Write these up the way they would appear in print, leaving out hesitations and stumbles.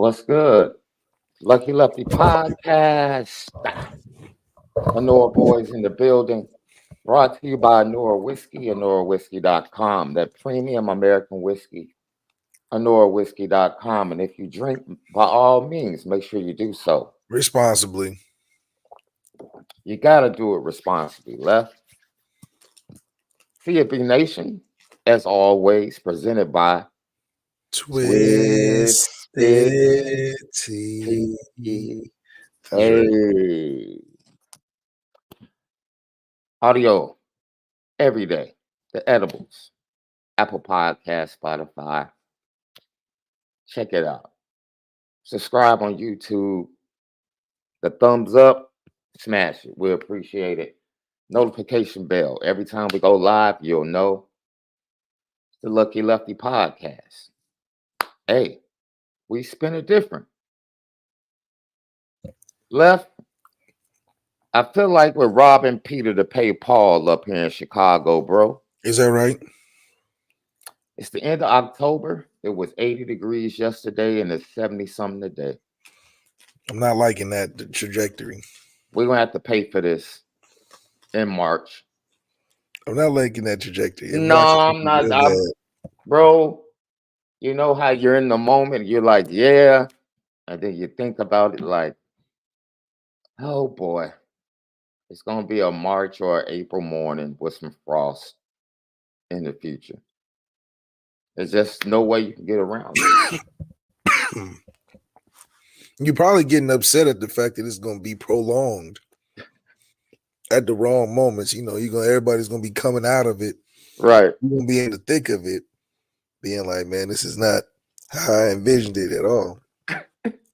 What's good? Lucky Lefty Podcast. Honora Boys in the building. Brought to you by Honora Whiskey, honorawhiskey.com. That premium American whiskey, honorawhiskey.com. And if you drink, by all means, make sure you do so responsibly. You got to do it responsibly, Left. CFB Nation, as always, presented by Twisted Tea. Tea. Hey. Audio every day. The edibles. Apple Podcast, Spotify. Check it out. Subscribe on YouTube. The thumbs up, smash it. We appreciate it. Notification bell. Every time we go live, you'll know. It's the Lucky Lefty Podcast. Hey, we spin it different. Left, I feel like we're robbing Peter to pay Paul up here in Chicago, bro. Is that right? It's the end of October. It was 80 degrees yesterday and it's 70-something today. I'm not liking that trajectory. We're going to have to pay for this in March. I'm not liking that trajectory. No, I'm not. Bro, you know how you're in the moment. You're like, yeah. And then you think about it like, oh, boy. It's going to be a March or April morning with some frost in the future. There's just no way you can get around it. You're probably getting upset at the fact that it's going to be prolonged at the wrong moments. You know, everybody's going to be coming out of it. Right. You're going to be in the thick of it, being like, man, this is not how I envisioned it at all.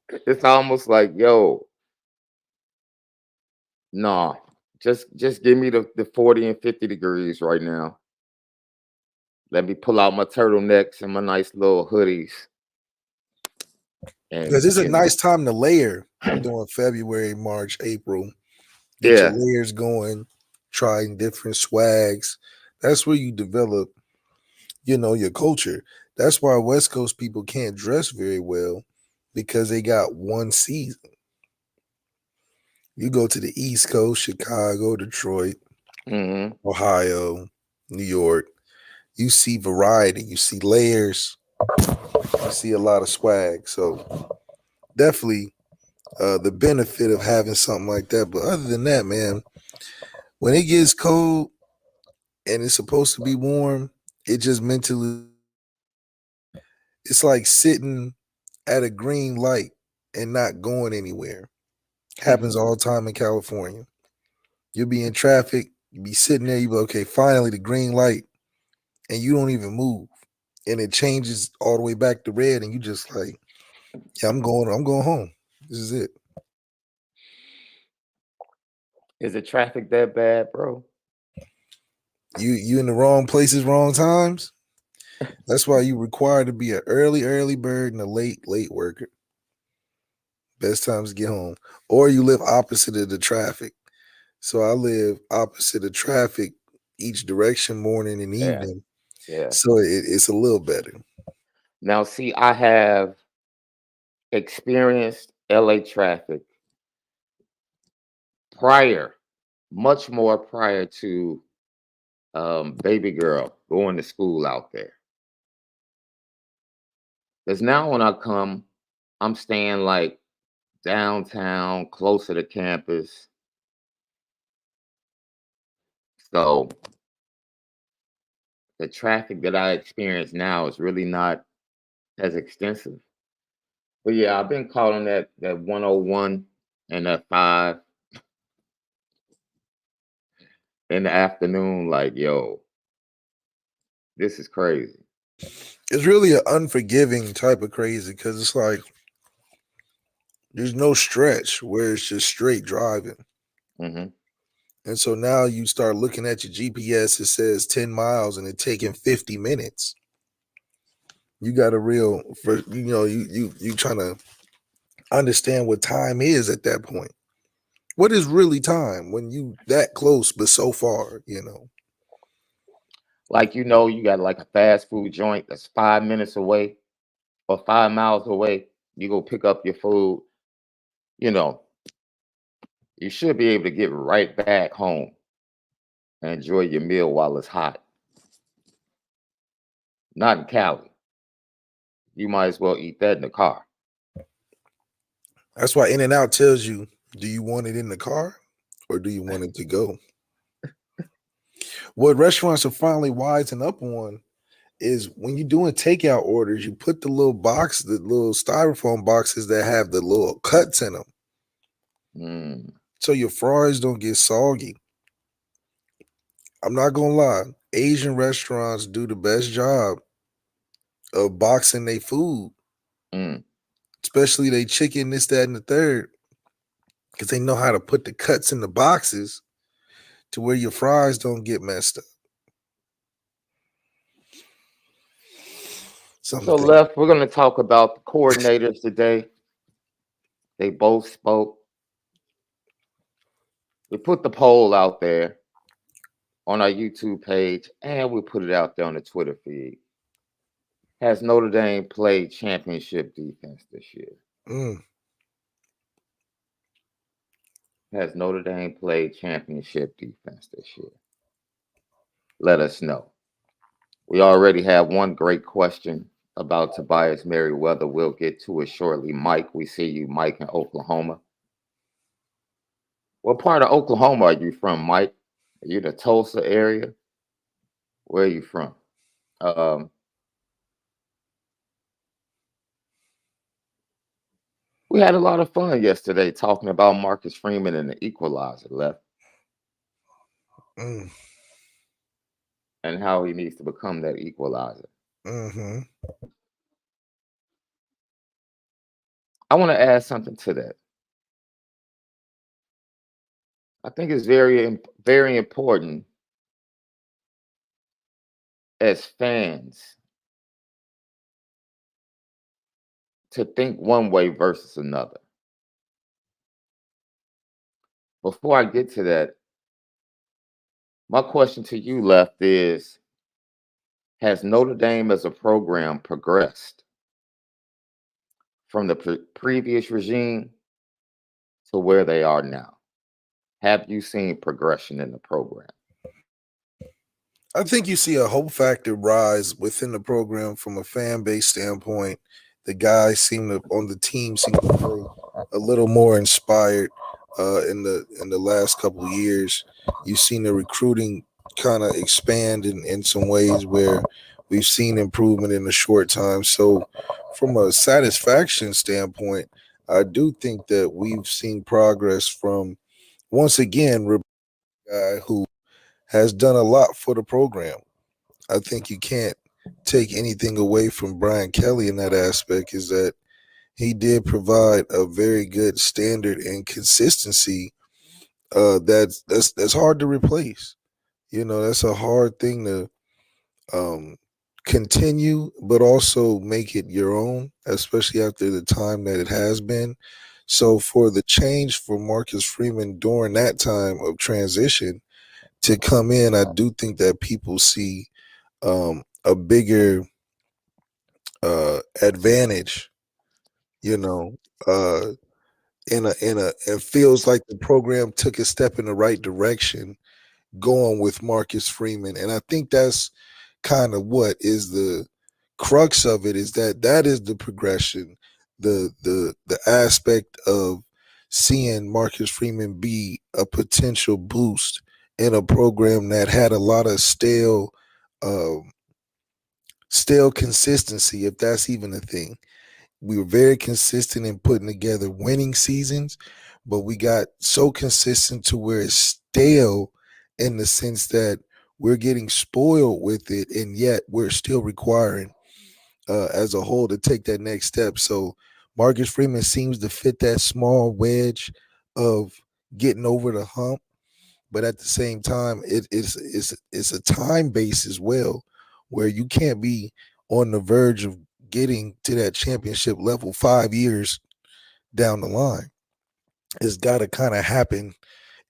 It's almost like, yo, nah, just give me the 40 and 50 degrees right now. Let me pull out my turtlenecks and my nice little hoodies. Because it's a nice time to layer during February, March, April. Get your layers going, trying different swags. That's where you develop, your culture. That's why West Coast people can't dress very well, because they got one season. You go to the East Coast, Chicago, Detroit, Ohio, New York, you see variety, you see layers, you see a lot of swag. So definitely the benefit of having something like that. But other than that, man, when it gets cold and it's supposed to be warm, it just mentally, it's like sitting at a green light and not going anywhere. Happens all the time in California. You'll be in traffic, you be sitting there, you be okay, finally the green light, and you don't even move. And it changes all the way back to red, and you just like, yeah, I'm going home. This is it. Is the traffic that bad, bro? You in the wrong places, wrong times. That's why you required to be an early bird and a late worker. Best times to get home. Or you live opposite of the traffic. So I live opposite of traffic each direction, morning and evening. Yeah. So it's a little better. Now, see, I have experienced LA traffic much more prior to baby girl going to school out there. Because now when I come, I'm staying like downtown, closer to campus. So the traffic that I experience now is really not as extensive. But yeah, I've been caught on that 101 and that 5 in the afternoon, like, yo, this is crazy. It's really an unforgiving type of crazy, because it's like there's no stretch where it's just straight driving. And so now you start looking at your GPS, it says 10 miles and it's taking 50 minutes. You got you trying to understand what time is at that point. What is really time when you that close but so far, Like, you got like a fast food joint that's 5 minutes away or 5 miles away, You go pick up your food, you know, you should be able to get right back home and enjoy your meal while it's hot. Not in Cali. You might as well eat that in the car. That's why In-N-Out tells you, do you want it in the car or do you want it to go? What restaurants are finally wising up on is when you're doing takeout orders, you put the little styrofoam boxes that have the little cuts in them. So your fries don't get soggy. I'm not gonna lie, Asian restaurants do the best job of boxing their food, especially they chicken, this, that, and the third, because they know how to put the cuts in the boxes to where your fries don't get messed up. So, Left, we're going to talk about the coordinators today. They both spoke. We put the poll out there on our YouTube page, and we put it out there on the Twitter feed. Has Notre Dame played championship defense this year? Has Notre Dame played championship defense this year? Let us know. We already have one great question about Tobias Merriweather. We'll get to it shortly. Mike, we see you, Mike, in Oklahoma. What part of Oklahoma are you from, Mike? Are you the Tulsa area? Where are you from? We had a lot of fun yesterday talking about Marcus Freeman and the equalizer, Left. And how he needs to become that equalizer. I want to add something to that. I think it's very, very important as fans to think one way versus another. Before I get to that, my question to you, Left, is, has Notre Dame as a program progressed from the previous regime to where they are now? Have you seen progression in the program? I think you see a hope factor rise within the program from a fan base standpoint. The guys on the team seem to play a little more inspired in the last couple of years. You've seen the recruiting kind of expand in some ways where we've seen improvement in a short time. So from a satisfaction standpoint, I do think that we've seen progress from, once again, a guy who has done a lot for the program. I think you can't take anything away from Brian Kelly in that aspect, is that he did provide a very good standard and consistency that's hard to replace. That's a hard thing to continue, but also make it your own, especially after the time that it has been. So for the change for Marcus Freeman during that time of transition to come in, I do think that people see a bigger advantage, it feels like the program took a step in the right direction going with Marcus Freeman. And I think that's kind of what is the crux of it, is that is the progression, the aspect of seeing Marcus Freeman be a potential boost in a program that had a lot of stale consistency, if that's even a thing. We were very consistent in putting together winning seasons, but we got so consistent to where it's stale in the sense that we're getting spoiled with it, and yet we're still requiring as a whole to take that next step. So Marcus Freeman seems to fit that small wedge of getting over the hump, but at the same time, it's a time base as well, where you can't be on the verge of getting to that championship level 5 years down the line. It's got to kind of happen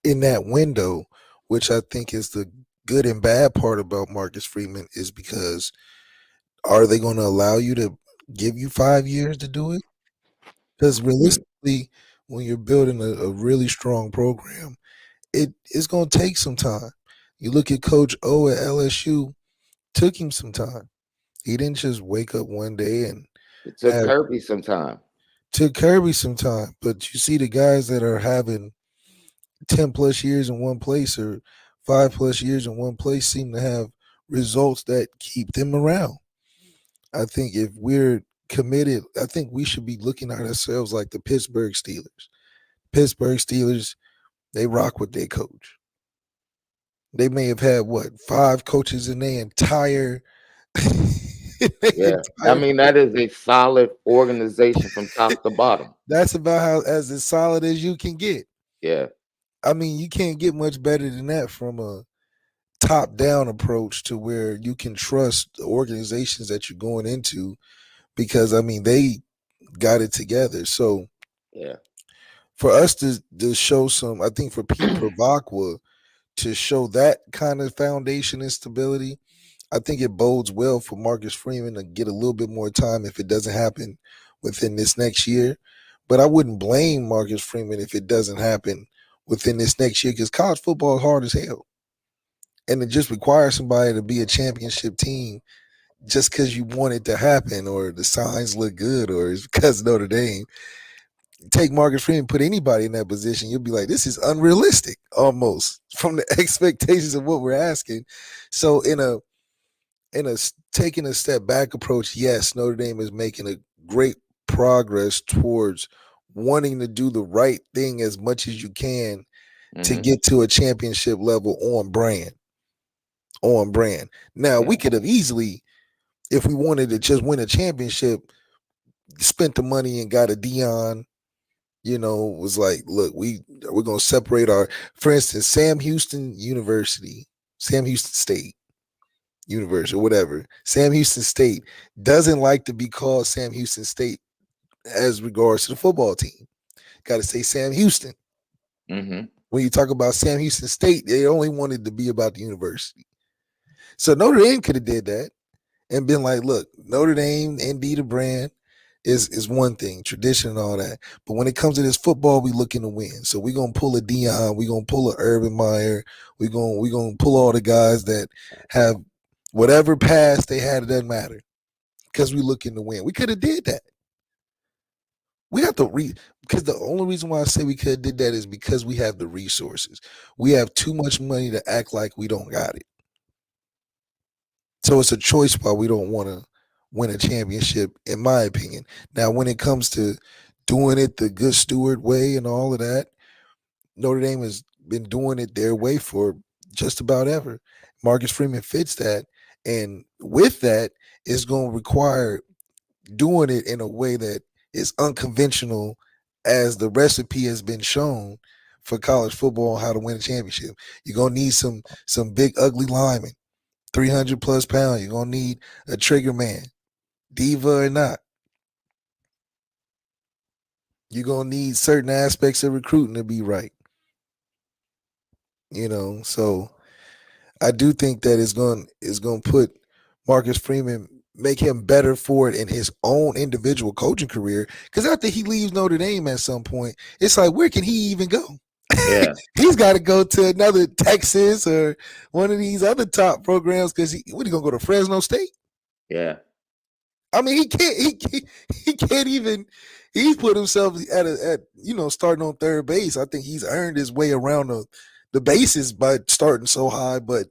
in that window, which I think is the good and bad part about Marcus Freeman, is because are they going to allow you to give you 5 years to do it? Because realistically, when you're building a really strong program, it's going to take some time. You look at Coach O at LSU, took him some time. He didn't just wake up one day and It took have Kirby some time. took Kirby some time. But you see the guys that are having 10 plus years in one place or 5 plus years in one place seem to have results that keep them around. I think if we're committed, I think we should be looking at ourselves like the Pittsburgh Steelers. Pittsburgh Steelers, they rock with their coach. They may have had what 5 coaches in their entire. Yeah. I mean, that is a solid organization from top to bottom. That's about how as solid as you can get. Yeah. I mean, you can't get much better than that from a top down approach to where you can trust the organizations that you're going into because I mean they got it together. So Yeah. for us to show some, I think for Pete Pravakwa to show that kind of foundation and stability, I think it bodes well for Marcus Freeman to get a little bit more time if it doesn't happen within this next year. But I wouldn't blame Marcus Freeman if it doesn't happen within this next year because college football is hard as hell. And it just requires somebody to be a championship team just because you want it to happen or the signs look good or it's because Notre Dame. Take Marcus Freeman, put anybody in that position, you'll be like, this is unrealistic almost from the expectations of what we're asking. So in a taking a step back approach, yes, Notre Dame is making a great progress towards wanting to do the right thing as much as you can to get to a championship level on brand. On brand. Now, we could have easily, if we wanted to just win a championship, spent the money and got a Dion, was like, look, we're going to separate for instance, Sam Houston State University, or whatever. Sam Houston State doesn't like to be called Sam Houston State as regards to the football team. Got to say Sam Houston. When you talk about Sam Houston State, they only wanted to be about the university. So Notre Dame could have did that and been like, look, Notre Dame, ND the brand is one thing, tradition and all that. But when it comes to this football, we looking to win. So we're going to pull a Dion, we're going to pull a Urban Meyer, we're going to pull all the guys that have whatever past they had, it doesn't matter because we looking to win. We could have did that. We have to because the only reason why I say we could have did that is because we have the resources. We have too much money to act like we don't got it. So it's a choice why we don't want to win a championship, in my opinion. Now, when it comes to doing it the good steward way and all of that, Notre Dame has been doing it their way for just about ever. Marcus Freeman fits that. And with that, it's going to require doing it in a way that is unconventional as the recipe has been shown for college football on how to win a championship. You're going to need some big, ugly linemen, 300 plus pounds. You're going to need a trigger man, diva or not. You're going to need certain aspects of recruiting to be right. So I do think that it's going to put Marcus Freeman, make him better for it in his own individual coaching career. Because after he leaves Notre Dame at some point, it's like, where can he even go? Yeah. He's got to go to another Texas or one of these other top programs because he going to go to Fresno State? Yeah. I mean, he can't even. He's put himself at starting on third base. I think he's earned his way around the bases by starting so high. But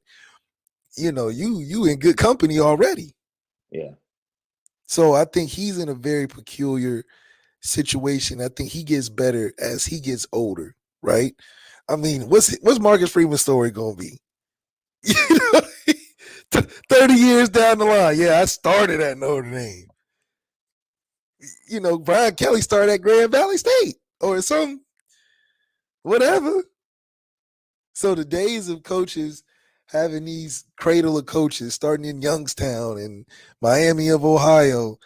you in good company already. Yeah. So I think he's in a very peculiar situation. I think he gets better as he gets older, right? I mean, what's Marcus Freeman's story gonna be? 30 years down the line. Yeah, I started at Notre Dame. Brian Kelly started at Grand Valley State or some whatever. So the days of coaches having these cradle of coaches starting in Youngstown and Miami of Ohio,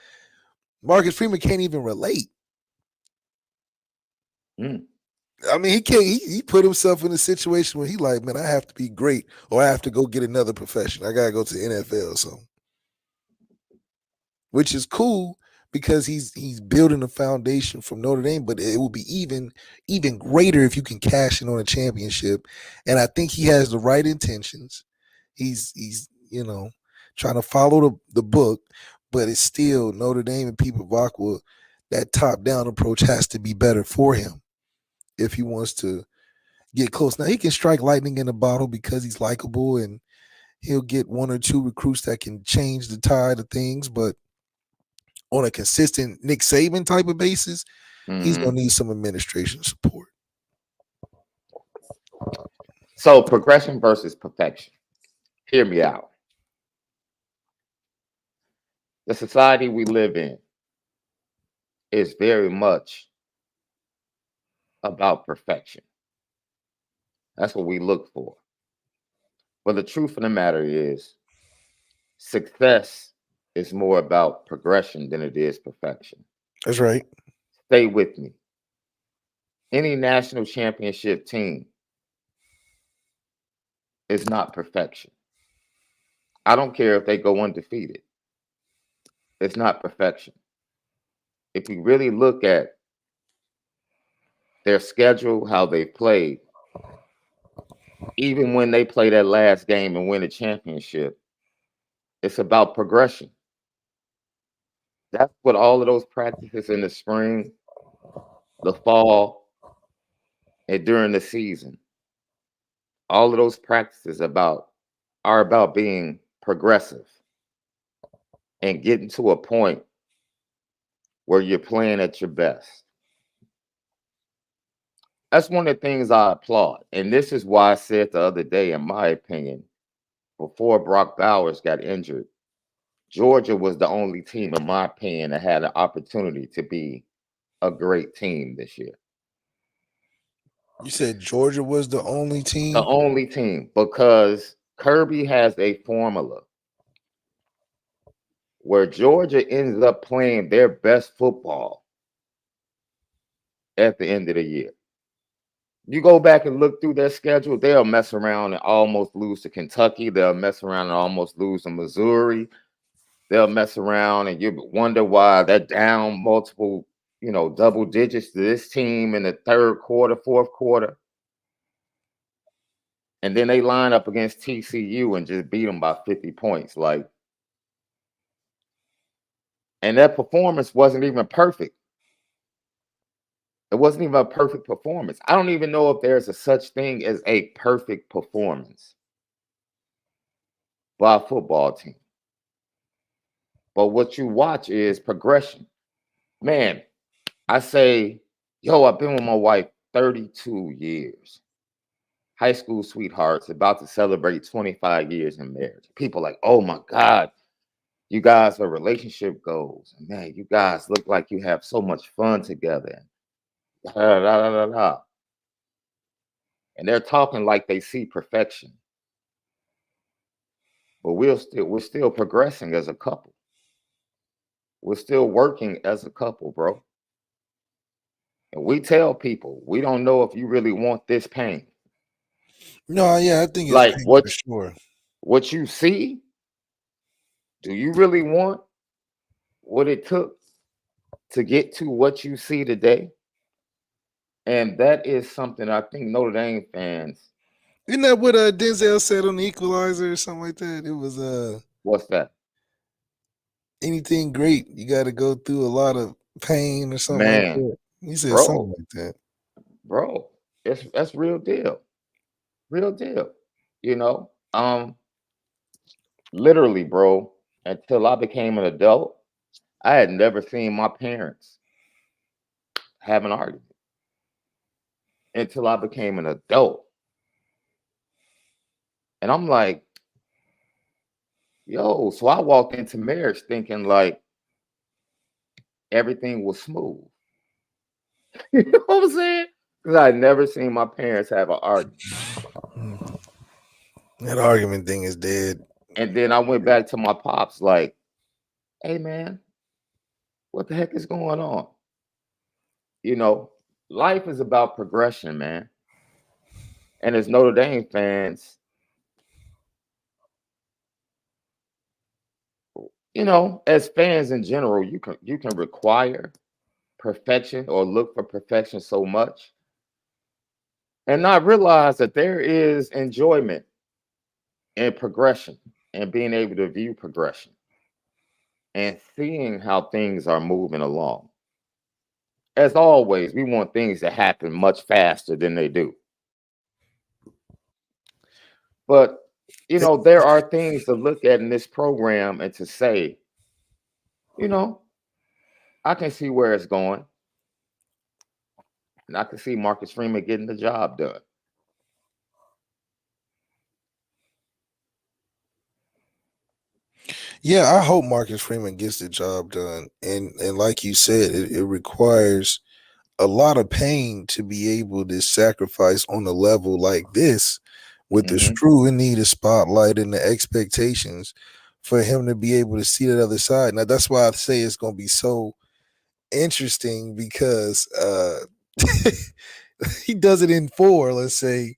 Marcus Freeman can't even relate. I mean, he can't. He put himself in a situation where he like, man, I have to be great, or I have to go get another profession. I gotta go to the NFL, so which is cool because he's building a foundation from Notre Dame, but it will be even greater if you can cash in on a championship. And I think he has the right intentions. He's trying to follow the book, but it's still Notre Dame and people of Aqua. That top down approach has to be better for him if he wants to get close. Now he can strike lightning in a bottle because he's likable and he'll get one or two recruits that can change the tide of things, but on a consistent Nick Saban type of basis, he's Mm-hmm. gonna need some administration support. So progression versus perfection. Hear me out. The society we live in is very much about perfection. That's what we look for. But the truth of the matter is, success is more about progression than it is perfection. That's right. Stay with me. Any national championship team is not perfection. I don't care if they go undefeated. It's not perfection. If you really look at their schedule, how they played, even when they play that last game and win a championship, it's about progression. That's what all of those practices in the spring, the fall, and during the season, all of those practices are about being progressive and getting to a point where you're playing at your best. That's one of the things I applaud. And this is why I said the other day, in my opinion, before Brock Bowers got injured, Georgia was the only team, in my opinion, that had an opportunity to be a great team this year. You said Georgia was the only team. The only team, because Kirby has a formula where Georgia ends up playing their best football at the end of the year. You go back and look through their schedule, they'll mess around and almost lose to Kentucky. They'll mess around and almost lose to Missouri. They'll mess around and you wonder why they're down multiple, double digits to this team in the third quarter, fourth quarter. And then they line up against TCU and just beat them by 50 points. And that performance wasn't even perfect. It wasn't even a perfect performance. I don't even know if there's a such thing as a perfect performance by a football team. But what you watch is progression. Man, I say, I've been with my wife 32 years. High school sweethearts, about to celebrate 25 years in marriage. People like, oh my God, you guys are relationship goals. And man, you guys look like you have so much fun together. Da, da, da, da, da. And they're talking like they see perfection. But we're still progressing as a couple. We're still working as a couple, bro. And we tell people, we don't know if you really want this pain. No, yeah, I think it's Like pain for sure. what you see, do you really want what it took to get to what you see today? And that is something I think Notre Dame fans. Isn't that what Denzel said on the Equalizer or something like that? It was What's that? Anything great, you got to go through a lot of pain or something like Man, that. He said bro, something like that. bro, that's real deal. Real deal. You know, literally, bro, until I became an adult, I had never seen my parents have an argument until I became an adult. And I'm like, so I walked into marriage thinking like everything was smooth. You know what I'm saying? Because I'd never seen my parents have an argument. That argument thing is dead. And then I went back to my pops, like, hey man, what the heck is going on? Life is about progression, man. And as Notre Dame fans, as fans in general, you can require perfection or look for perfection so much and not realize that there is enjoyment in progression and being able to view progression and seeing how things are moving along. As always, we want things to happen much faster than they do. But, there are things to look at in this program and to say, you know, I can see where it's going. And I can see Marcus Freeman getting the job done. Yeah, I hope Marcus Freeman gets the job done. And like you said, it requires a lot of pain to be able to sacrifice on a level like this with the Hmm. screw in need of spotlight and the expectations for him to be able to see that other side. Now that's why I say it's gonna be so interesting because he does it in 4, let's say,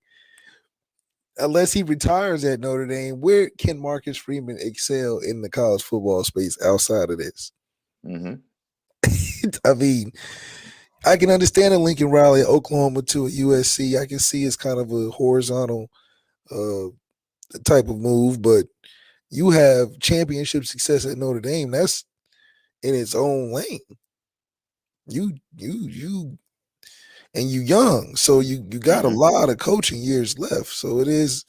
unless he retires at Notre Dame. Where can Marcus Freeman excel in the college football space outside of this? Hmm. I mean, I can understand a Lincoln Riley at Oklahoma to a USC. I can see it's kind of a horizontal uh, type of move, but you have championship success at Notre Dame. That's in its own lane. You and you young, so you got a Hmm. lot of coaching years left. So it is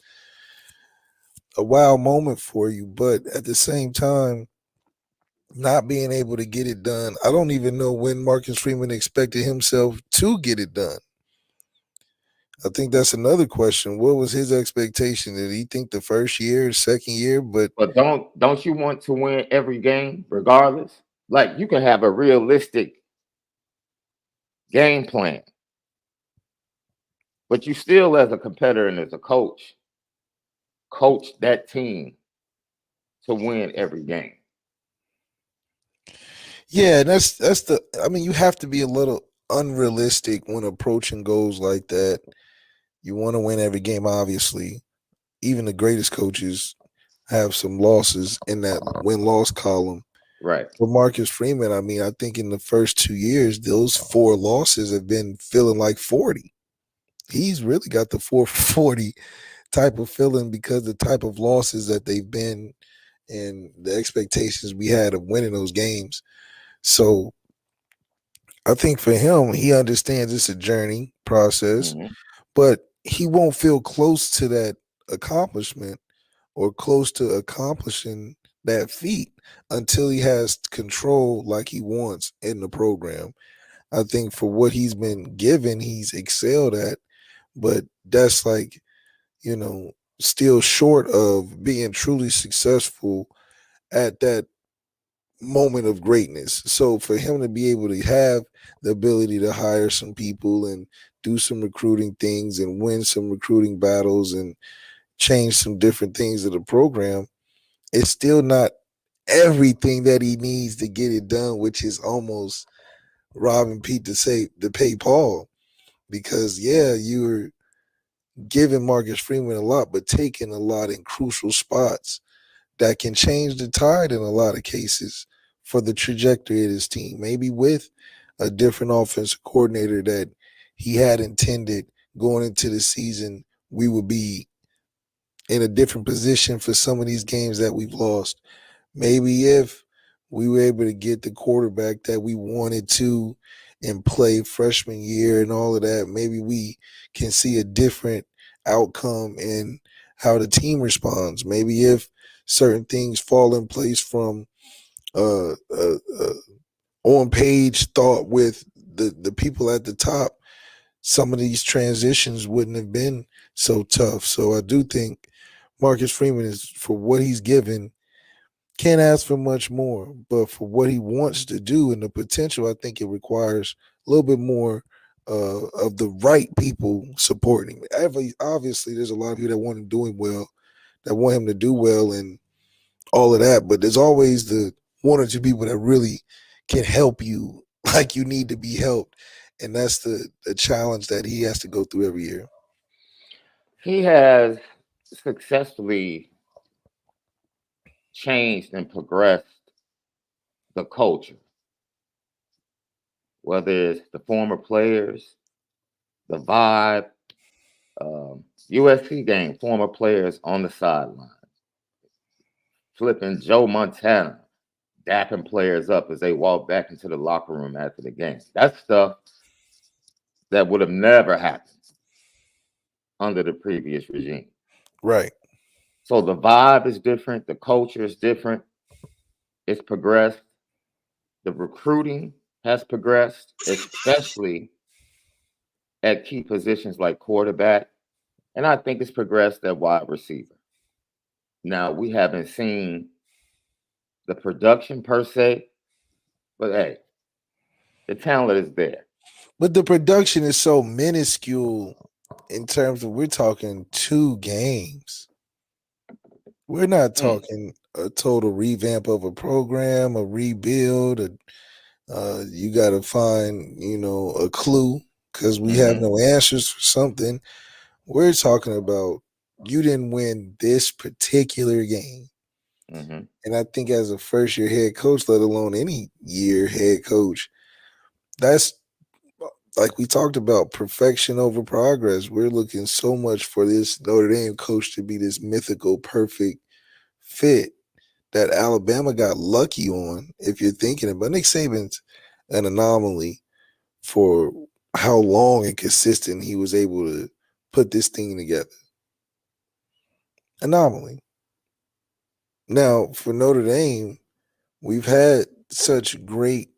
a wild moment for you, but at the same time, not being able to get it done. I don't even know when Marcus Freeman expected himself to get it done. I think that's another question. What was his expectation? Did he think the first year, second year? But But don't you want to win every game regardless? Like you can have a realistic game plan, but you still, as a competitor and as a coach that team to win every game. yeah, that's the. I mean, you have to be a little unrealistic when approaching goals like that. You want to win every game, obviously. Even the greatest coaches have some losses in that win-loss column. Right. For Marcus Freeman, I mean, I think in the first 2 years, those 4 losses have been feeling like 40. He's really got the 4 for 40 type of feeling because the type of losses that they've been and the expectations we had of winning those games. So I think for him, he understands it's a journey process, Hmm. but he won't feel close to that accomplishment or close to accomplishing that feat until he has control like he wants in the program. I think for what he's been given, he's excelled at, but that's like, you know, still short of being truly successful at that moment of greatness. So for him to be able to have the ability to hire some people and do some recruiting things and win some recruiting battles and change some different things of the program, it's still not everything that he needs to get it done, which is almost robbing Pete to pay Paul. Because yeah, you're giving Marcus Freeman a lot, but taking a lot in crucial spots that can change the tide in a lot of cases for the trajectory of his team. Maybe with a different offensive coordinator that he had intended going into the season, we would be in a different position for some of these games that we've lost. Maybe if we were able to get the quarterback that we wanted to and play freshman year and all of that, maybe we can see a different outcome in how the team responds. Maybe if certain things fall in place from uh, uh, uh, on page thought with the people at the top, some of these transitions wouldn't have been so tough. So I do think Marcus Freeman is, for what he's given, can't ask for much more, but for what he wants to do and the potential, I think it requires a little bit more of the right people supporting him. Obviously, there's a lot of people that want him doing well, that want him to do well, and all of that. But there's always the one or two people that really can help you like you need to be helped, and that's the challenge that he has to go through every year. He has successfully changed and progressed the culture, whether it's the former players, the vibe, USC game, former players on the sideline, flipping Joe Montana, dapping players up as they walk back into the locker room after the game. That's stuff that would have never happened under the previous regime. Right. So the vibe is different, the culture is different, it's progressed. The recruiting has progressed, especially at key positions like quarterback. And I think it's progressed at wide receiver. Now, we haven't seen the production per se, but hey, the talent is there. But the production is so minuscule in terms of we're talking 2 games. We're not talking a total revamp of a program, a rebuild. You got to find, a clue because we have no answers for something. We're talking about you didn't win this particular game. And I think as a first-year head coach, let alone any year head coach, that's like we talked about, perfection over progress. We're looking so much for this Notre Dame coach to be this mythical, perfect fit that Alabama got lucky on, if you're thinking about. Nick Saban's an anomaly for how long and consistent he was able to put this thing together. Anomaly. Now, for Notre Dame, we've had such great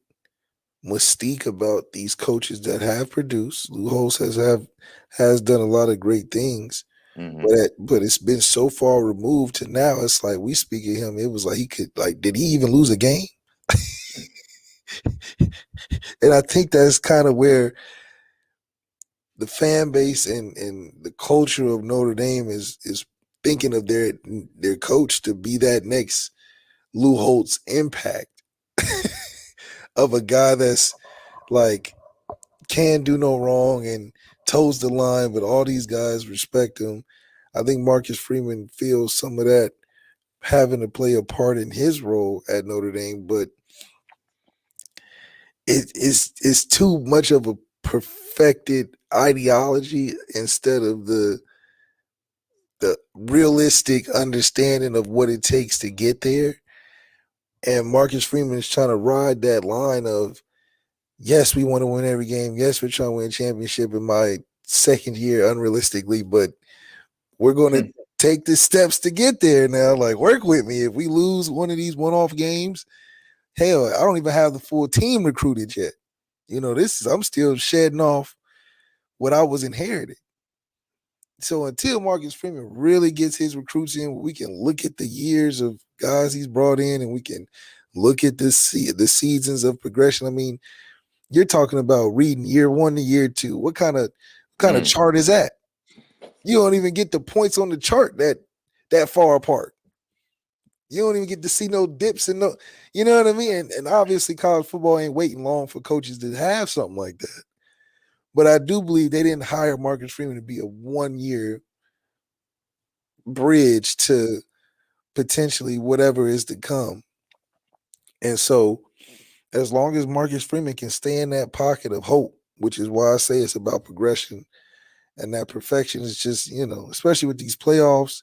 mystique about these coaches that have produced. Lou Holtz has done a lot of great things, but it's been so far removed to now. It's like we speak of him. It was like did he even lose a game? And I think that's kind of where the fan base and the culture of Notre Dame is thinking of their coach to be that next Lou Holtz impact of a guy that's like can do no wrong and toes the line, but all these guys respect him. I think Marcus Freeman feels some of that having to play a part in his role at Notre Dame, but it's too much of a perfected ideology instead of the realistic understanding of what it takes to get there. And Marcus Freeman is trying to ride that line of, yes, we want to win every game. Yes, we're trying to win a championship in my second year, unrealistically, but we're going to take the steps to get there now. Like, work with me. If we lose one of these one-off games, hell, I don't even have the full team recruited yet. I'm still shedding off what I was inherited. So until Marcus Freeman really gets his recruits in, we can look at the years of guys he's brought in, and we can look at the seasons of progression. I mean, you're talking about reading year 1 to year 2. What kind of chart is that? You don't even get the points on the chart that far apart. You don't even get to see no dips and no, you know what I mean? And obviously college football ain't waiting long for coaches to have something like that. But I do believe they didn't hire Marcus Freeman to be a 1-year bridge to potentially whatever is to come. And so as long as Marcus Freeman can stay in that pocket of hope, which is why I say it's about progression, and that perfection is just, especially with these playoffs,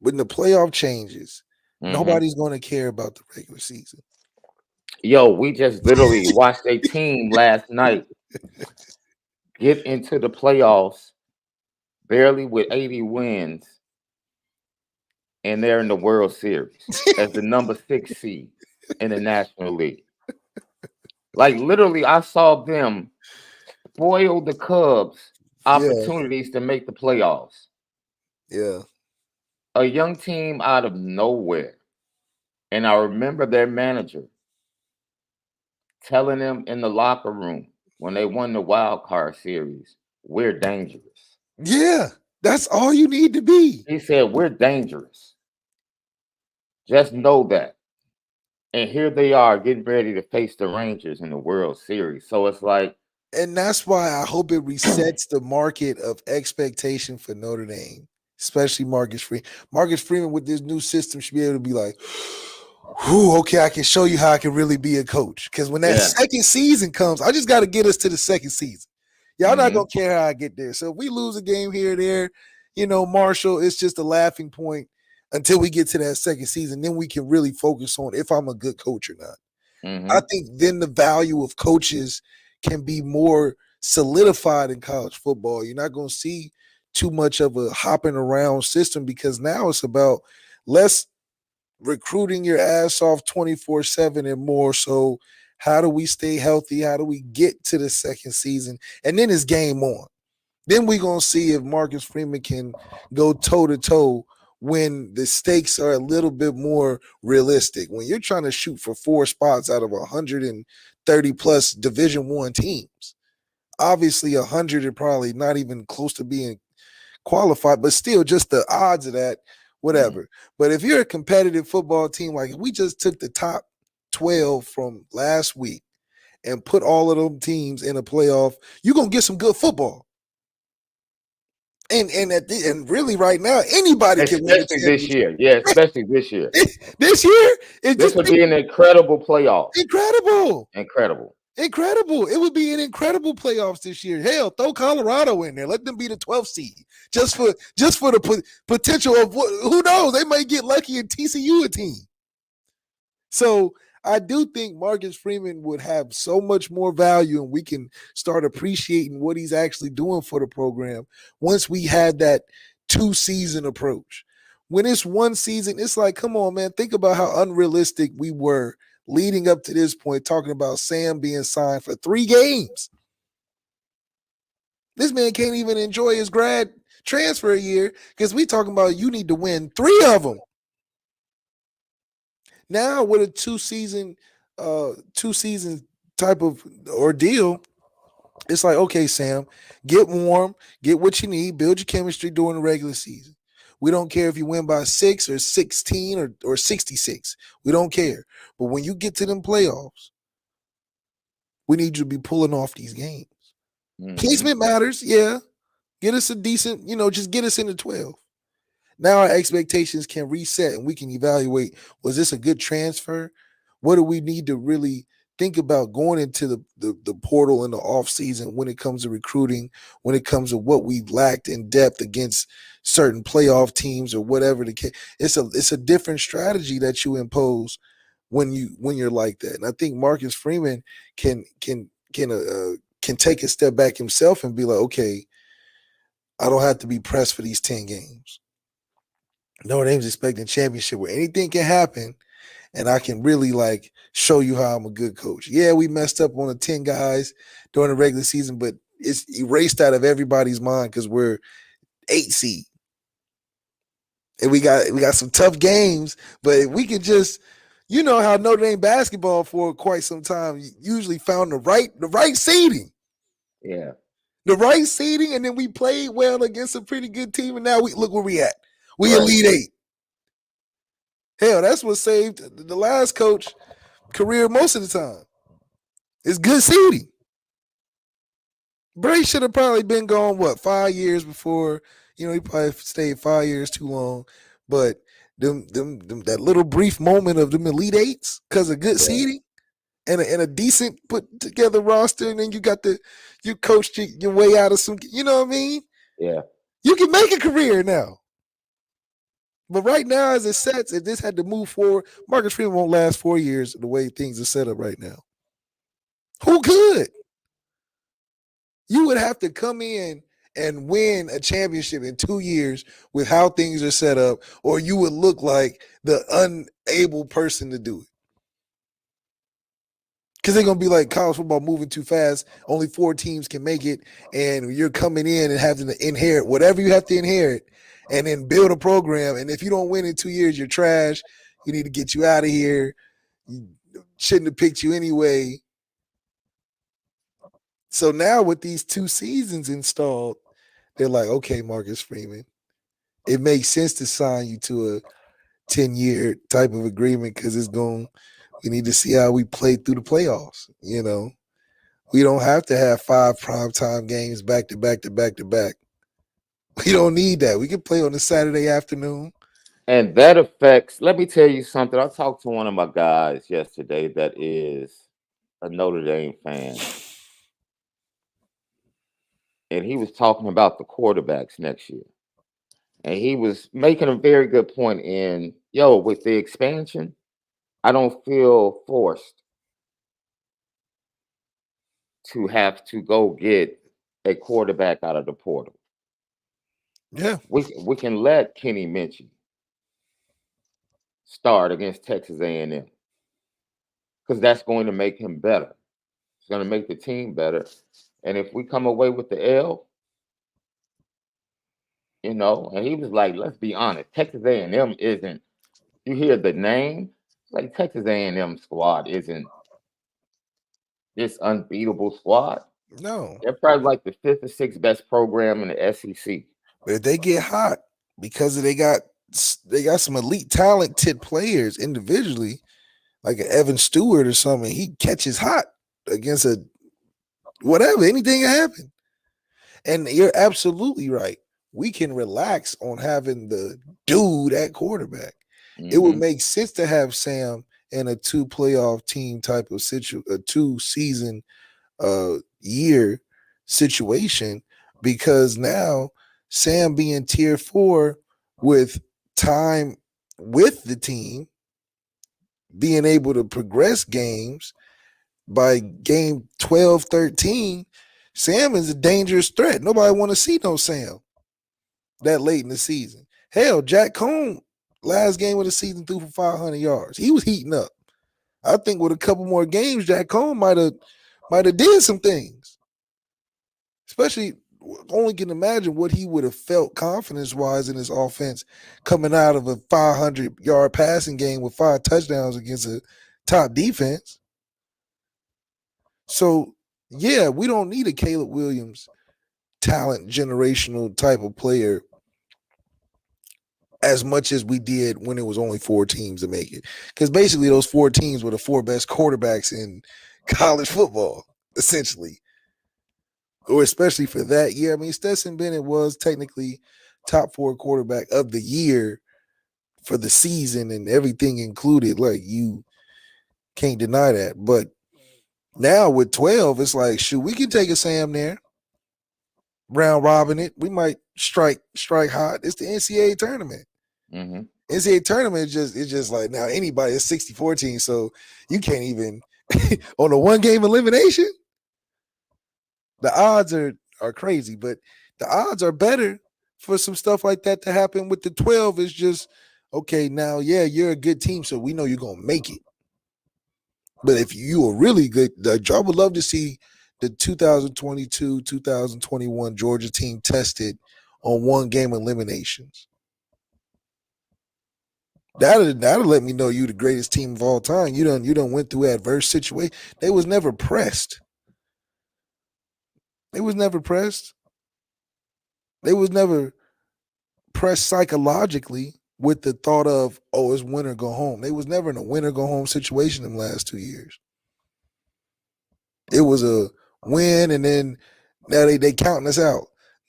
when the playoff changes, nobody's going to care about the regular season. Yo, we just literally watched a team last night get into the playoffs barely with 80 wins, and they're in the World Series as the number 6 seed in the National League. Like, literally, I saw them spoil the Cubs' opportunities to make the playoffs. Yeah. A young team out of nowhere. And I remember their manager telling them in the locker room when they won the wild card series, we're dangerous. Yeah, that's all you need to be. He said, we're dangerous. Just know that. And here they are getting ready to face the Rangers in the World Series. So it's like. And that's why I hope it resets the market of expectation for Notre Dame, especially Marcus Freeman. Marcus Freeman with this new system should be able to be like, Okay, I can show you how I can really be a coach. Because when that second season comes, I just got to get us to the second season. Y'all not going to care how I get there. So if we lose a game here or there, Marshall, it's just a laughing point until we get to that second season. Then we can really focus on if I'm a good coach or not. I think then the value of coaches can be more solidified in college football. You're not going to see too much of a hopping around system because now it's about less recruiting your ass off 24/7 and more so how do we stay healthy? How do we get to the second season? And then it's game on. Then we're going to see if Marcus Freeman can go toe-to-toe when the stakes are a little bit more realistic. When you're trying to shoot for 4 spots out of 130-plus Division I teams, obviously 100 are probably not even close to being qualified, but still just the odds of that, whatever. But if you're a competitive football team, like we just took the top 12 from last week and put all of them teams in a playoff, you're going to get some good football. And really right now, anybody can win. Especially this year. Yeah, especially this year. This year, this would be an incredible playoff. Incredible. It would be an incredible playoffs this year. Hell, throw Colorado in there. Let them be the 12th seed. Just for the potential of who knows, they might get lucky and TCU a team. So I do think Marcus Freeman would have so much more value and we can start appreciating what he's actually doing for the program once we had that 2-season approach. When it's 1 season, it's like, come on, man, think about how unrealistic we were leading up to this point, talking about Sam being signed for 3 games. This man can't even enjoy his grad transfer year because we talking about you need to win 3 of them. Now with a 2-season type of ordeal, it's like, okay, Sam, get warm, get what you need, build your chemistry during the regular season. We don't care if you win by 6 or 16 or 66. We don't care. But when you get to them playoffs, we need you to be pulling off these games. Placement matters, yeah. Get us a decent, just get us into 12. Now our expectations can reset and we can evaluate, was this a good transfer? What do we need to really think about going into the portal in the offseason when it comes to recruiting, when it comes to what we lacked in depth against certain playoff teams or whatever the case. It's a different strategy that you impose when you're like that. And I think Marcus Freeman can take a step back himself and be like, okay, I don't have to be pressed for these 10 games. Notre Dame's expecting championship where anything can happen, and I can really show you how I'm a good coach. Yeah, we messed up on the 10 guys during the regular season, but it's erased out of everybody's mind because we're 8 seed. And we got some tough games, but if we can just, how Notre Dame basketball for quite some time usually found the right seeding. Yeah. The right seeding, and then we played well against a pretty good team, and now we look where we at. We Elite 8. Hell, that's what saved the last coach career most of the time. It's good seeding. Bray should have probably been gone, 5 years before, he probably stayed 5 years too long. But them that little brief moment of them Elite 8s because of good seeding and a decent put together roster, and then you coached your way out of some, you know what I mean? Yeah. You can make a career now. But right now, as it sets, if this had to move forward, Marcus Freeman won't last 4 years the way things are set up right now. Who could? You would have to come in and win a championship in 2 years with how things are set up, or you would look like the unable person to do it. Because they're going to be like college football moving too fast. Only 4 teams can make it, and you're coming in and having to inherit whatever you have to inherit and then build a program. And if you don't win in 2 years, you're trash. You need to get you out of here. You shouldn't have picked you anyway. So now with these 2 seasons installed, they're like, okay, Marcus Freeman, it makes sense to sign you to a 10-year type of agreement because we need to see how we play through the playoffs. We don't have to have 5 primetime games back to back to back to back. We don't need that. We can play on a Saturday afternoon. And that affects, let me tell you something. I talked to one of my guys yesterday that is a Notre Dame fan, and he was talking about the quarterbacks next year. And he was making a very good point in, yo, with the expansion, I don't feel forced to have to go get a quarterback out of the portal. Yeah. We can let Kenny Minchie start against Texas A&M because that's going to make him better. It's going to make the team better. And if we come away with the L, and he was like, let's be honest, Texas A&M isn't. You hear the name, like Texas A&M squad isn't this unbeatable squad. No. They're probably like the fifth or sixth best program in the SEC. But if they get hot because they got some elite talented players individually, like an Evan Stewart or something, he catches hot against a whatever, anything can happen. And you're absolutely right. We can relax on having the dude at quarterback. It would make sense to have Sam in a 2 playoff team type of a 2 season year situation, because now Sam being tier 4 with time with the team, being able to progress games by game 12, 13, Sam is a dangerous threat. Nobody want to see no Sam that late in the season. Hell, Jack Cohn, last game of the season, threw for 500 yards. He was heating up. I think with a couple more games, Jack Cohn might have did some things. Especially, only can imagine what he would have felt confidence-wise in his offense coming out of a 500-yard passing game with 5 touchdowns against a top defense. So, yeah, we don't need a Caleb Williams talent generational type of player as much as we did when it was only 4 teams to make it. Because basically those 4 teams were the 4 best quarterbacks in college football, essentially. Or especially for that year. I mean, Stetson Bennett was technically top 4 quarterback of the year for the season and everything included. Like, you can't deny that. But now with 12, it's like, shoot, we can take a Sam there. Round robin it. We might strike hot. It's the NCAA tournament. NCAA tournament is just like, now anybody, it's 64 teams, so you can't even on a 1-game elimination. The odds are crazy, but the odds are better for some stuff like that to happen. With the 12, it's just, okay, now, yeah, you're a good team, so we know you're going to make it. But if you are really good, I would love to see the 2022, 2021 Georgia team tested on 1-game eliminations. That'll let me know you the greatest team of all time. You done went through adverse situation. They was never pressed. They was never pressed psychologically with the thought of, oh, it's win or go home. They was never in a win or go home situation in the last 2 years. It was a win, and then now they counting us out.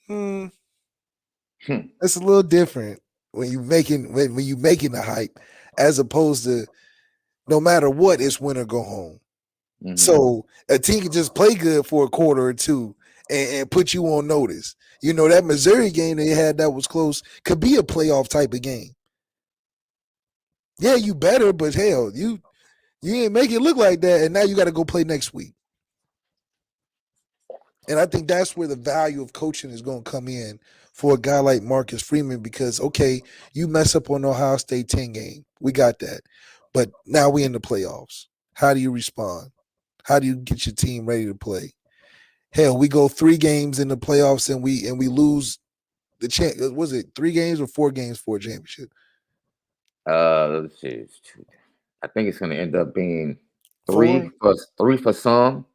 That's a little different when you making the hype, as opposed to no matter what, it's win or go home. So a team can just play good for a quarter or two and put you on notice. That Missouri game they had that was close could be a playoff type of game. Yeah, you better, but hell, you ain't make it look like that, and now you got to go play next week. And I think that's where the value of coaching is going to come in for a guy like Marcus Freeman, because, okay, you mess up on Ohio State 10 game. We got that. But now we in the playoffs. How do you respond? How do you get your team ready to play? Hell, we go 3 games in the playoffs and we lose the champ. Was it 3 games or 4 games for a championship? Let's see. I think it's going to end up being 3 for some.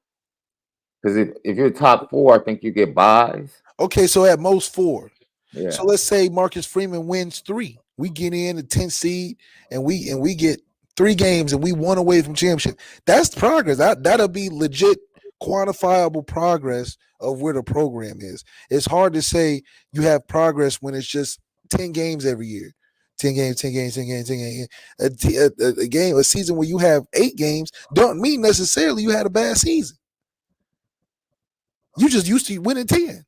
Because if you're top 4, I think you get buys. Okay, so at most 4. Yeah. So let's say Marcus Freeman wins 3. We get in the 10th seed and we get 3 games and we 1 away from championship. That's progress. That'll be legit quantifiable progress of where the program is. It's hard to say you have progress when it's just 10 games every year, 10 games, 10 games, 10 games, 10 games. A season where you have 8 games don't mean necessarily you had a bad season. You just used to winning 10.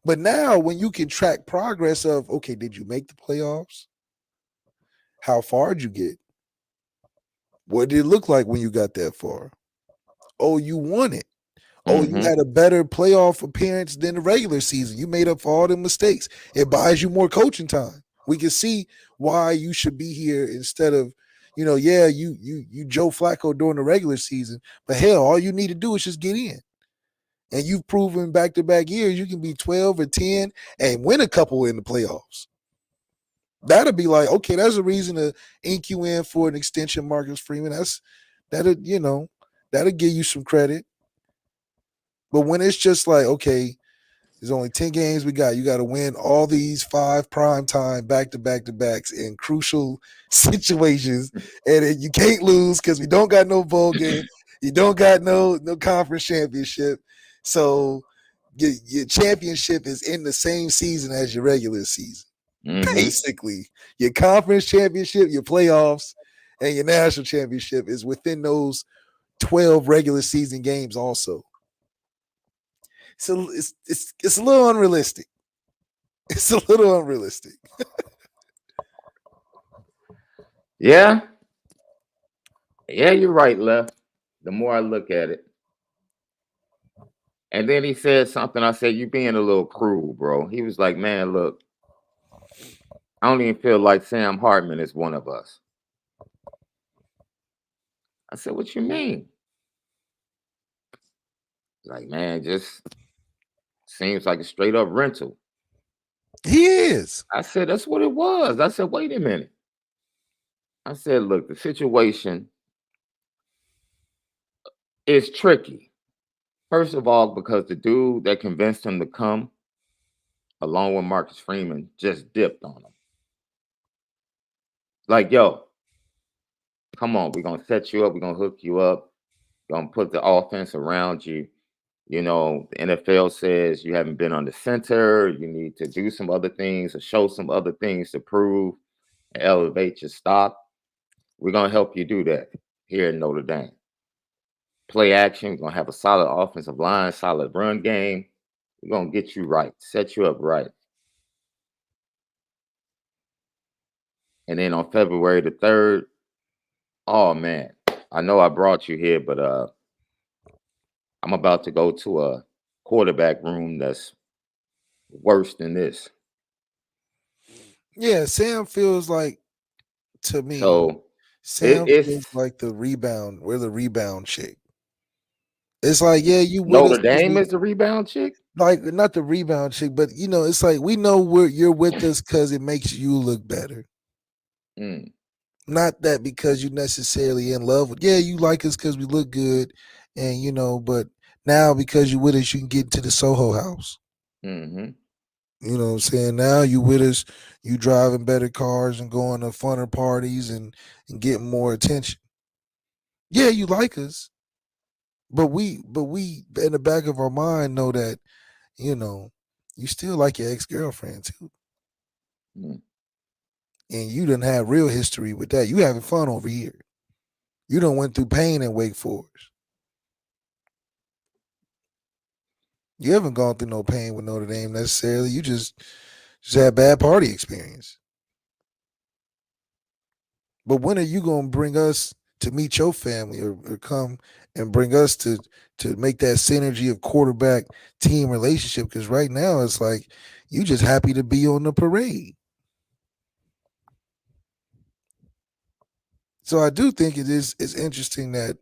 But now when you can track progress of, okay, did you make the playoffs? How far did you get? What did it look like when you got that far? Oh, you won it. Oh, you had a better playoff appearance than the regular season. You made up for all the mistakes. It buys you more coaching time. We can see why you should be here instead of, you Joe Flacco during the regular season. But hell, all you need to do is just get in. And you've proven back-to-back years you can be 12 or 10 and win a couple in the playoffs. That'll be like, okay, that's a reason to ink you in for an extension, Marcus Freeman. That'll give you some credit. But when it's just like, okay, there's only 10 games we got. You got to win all these 5 primetime back-to-back-to-backs in crucial situations. And you can't lose because we don't got no bowl game. You don't got no conference championship. So your championship is in the same season as your regular season. Basically, your conference championship, your playoffs, and your national championship is within those 12 regular season games also. So it's a little unrealistic. It's a little unrealistic. Yeah, you're right, Left. The more I look at it. And then he said something. I said, you being a little cruel, bro. He was like, man, look, I don't even feel like Sam Hartman is one of us. I said, what you mean? Like, man, just seems like a straight up rental. He is. I said, that's what it was. I said, wait a minute. I said, look, the situation is tricky. First of all, because the dude that convinced him to come, along with Marcus Freeman, just dipped on him. Like, yo, come on, we're going to set you up. We're going to hook you up. We're going to put the offense around you. The NFL says you haven't been on the center. You need to do some other things or show some other things to prove and elevate your stock. We're going to help you do that here in Notre Dame. Play action. We're going to have a solid offensive line, solid run game. We're going to get you right, set you up right. And then on February the 3rd, oh, man, I know I brought you here, but I'm about to go to a quarterback room that's worse than this. Yeah, Sam feels like, to me, so Sam feels like the rebound. We're the rebound chick. It's like, yeah, you with Notre Dame is the rebound chick? Like, not the rebound chick, but, it's like we know you're with us because it makes you look better. Not that because you necessarily in love with, you like us because we look good, and, but now because you with us, you can get into the Soho house. You know what I'm saying? Now you with us, you driving better cars and going to funner parties and getting more attention. Yeah, you like us. But we in the back of our mind know that, you still like your ex-girlfriend too. And you didn't have real history with that. You having fun over here. You done went through pain in Wake Forest. You haven't gone through no pain with Notre Dame necessarily. You just had bad party experience. But when are you going to bring us to meet your family or come and bring us to make that synergy of quarterback team relationship? Because right now it's like you just happy to be on the parade. So I do think it's interesting that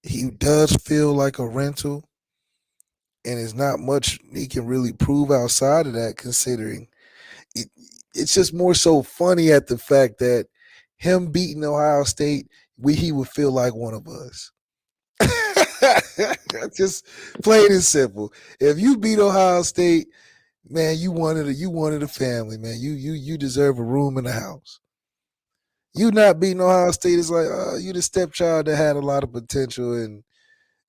he does feel like a rental, and it's not much he can really prove outside of that, considering it's just more so funny at the fact that him beating Ohio State, he would feel like one of us. Just plain and simple. If you beat Ohio State, man, you wanted a family, man. You deserve a room in the house. You not beating Ohio State is like, you the stepchild that had a lot of potential, and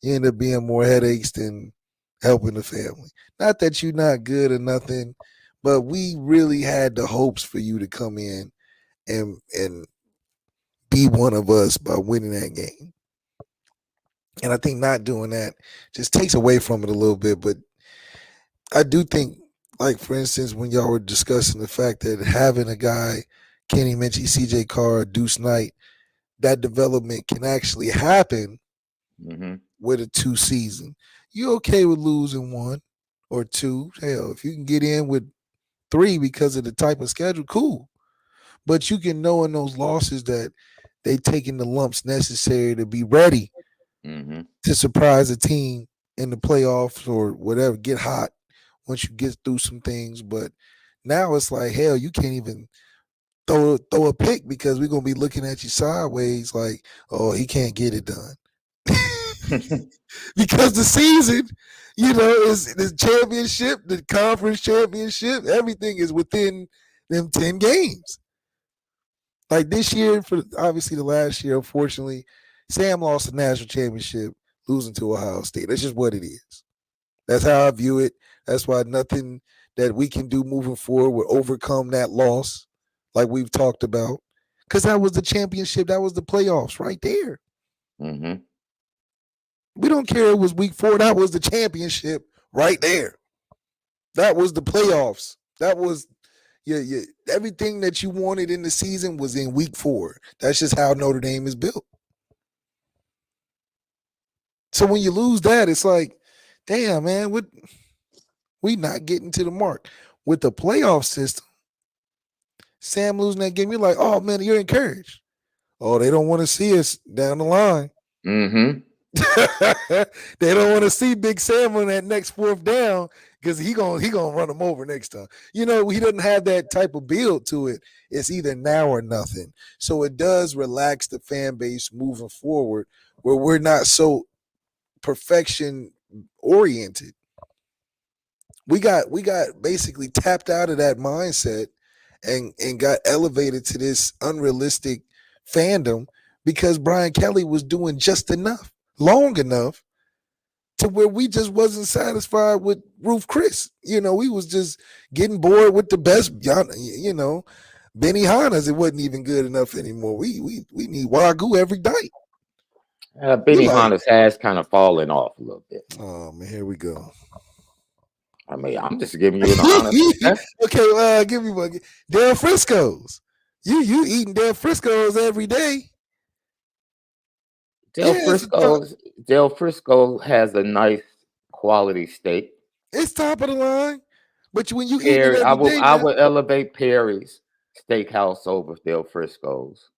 you end up being more headaches than helping the family. Not that you're not good or nothing, but we really had the hopes for you to come in and be one of us by winning that game. And I think not doing that just takes away from it a little bit. But I do think, like, for instance, when y'all were discussing the fact that having a guy, Kenny Minchie, CJ Carr, Deuce Knight, that development can actually happen with a 2 season. You okay with losing 1 or 2? Hell, if you can get in with 3 because of the type of schedule, cool. But you can know in those losses that they taking the lumps necessary to be ready to surprise a team in the playoffs or whatever, get hot once you get through some things. But now it's like, hell, you can't even throw a pick because we're going to be looking at you sideways like, oh, he can't get it done. Because the season, is the championship, the conference championship, everything is within them 10 games. Like this year, for obviously the last year, unfortunately, Sam lost the national championship losing to Ohio State. That's just what it is. That's how I view it. That's why nothing that we can do moving forward will overcome that loss, like we've talked about. Because that was the championship. That was the playoffs right there. We don't care it was week 4. That was the championship right there. That was the playoffs. That was everything that you wanted in the season was in week 4. That's just how Notre Dame is built. So when you lose that, it's like, damn, man, we not getting to the mark. With the playoff system, Sam losing that game, you're like, oh, man, you're encouraged. Oh, they don't want to see us down the line. They don't want to see Big Sam on that next 4th down because he gonna run them over next time. He doesn't have that type of build to it. It's either now or nothing. So it does relax the fan base moving forward where we're not so perfection oriented. We got basically tapped out of that mindset and got elevated to this unrealistic fandom because Brian Kelly was doing just enough, long enough to where we just wasn't satisfied with Ruth Chris. We was just getting bored with the best, Benny Hanna's. It wasn't even good enough anymore. We need Wagyu every day. Benny Hanna's has kind of fallen off a little bit. Oh man, here we go. I mean, I'm just giving you an honest. Okay, give me one. Del Frisco's. You eating Del Frisco's every day. Del Frisco has a nice quality steak. It's top of the line. But when you eat Perry, it every day, I would elevate Perry's Steakhouse over Del Frisco's.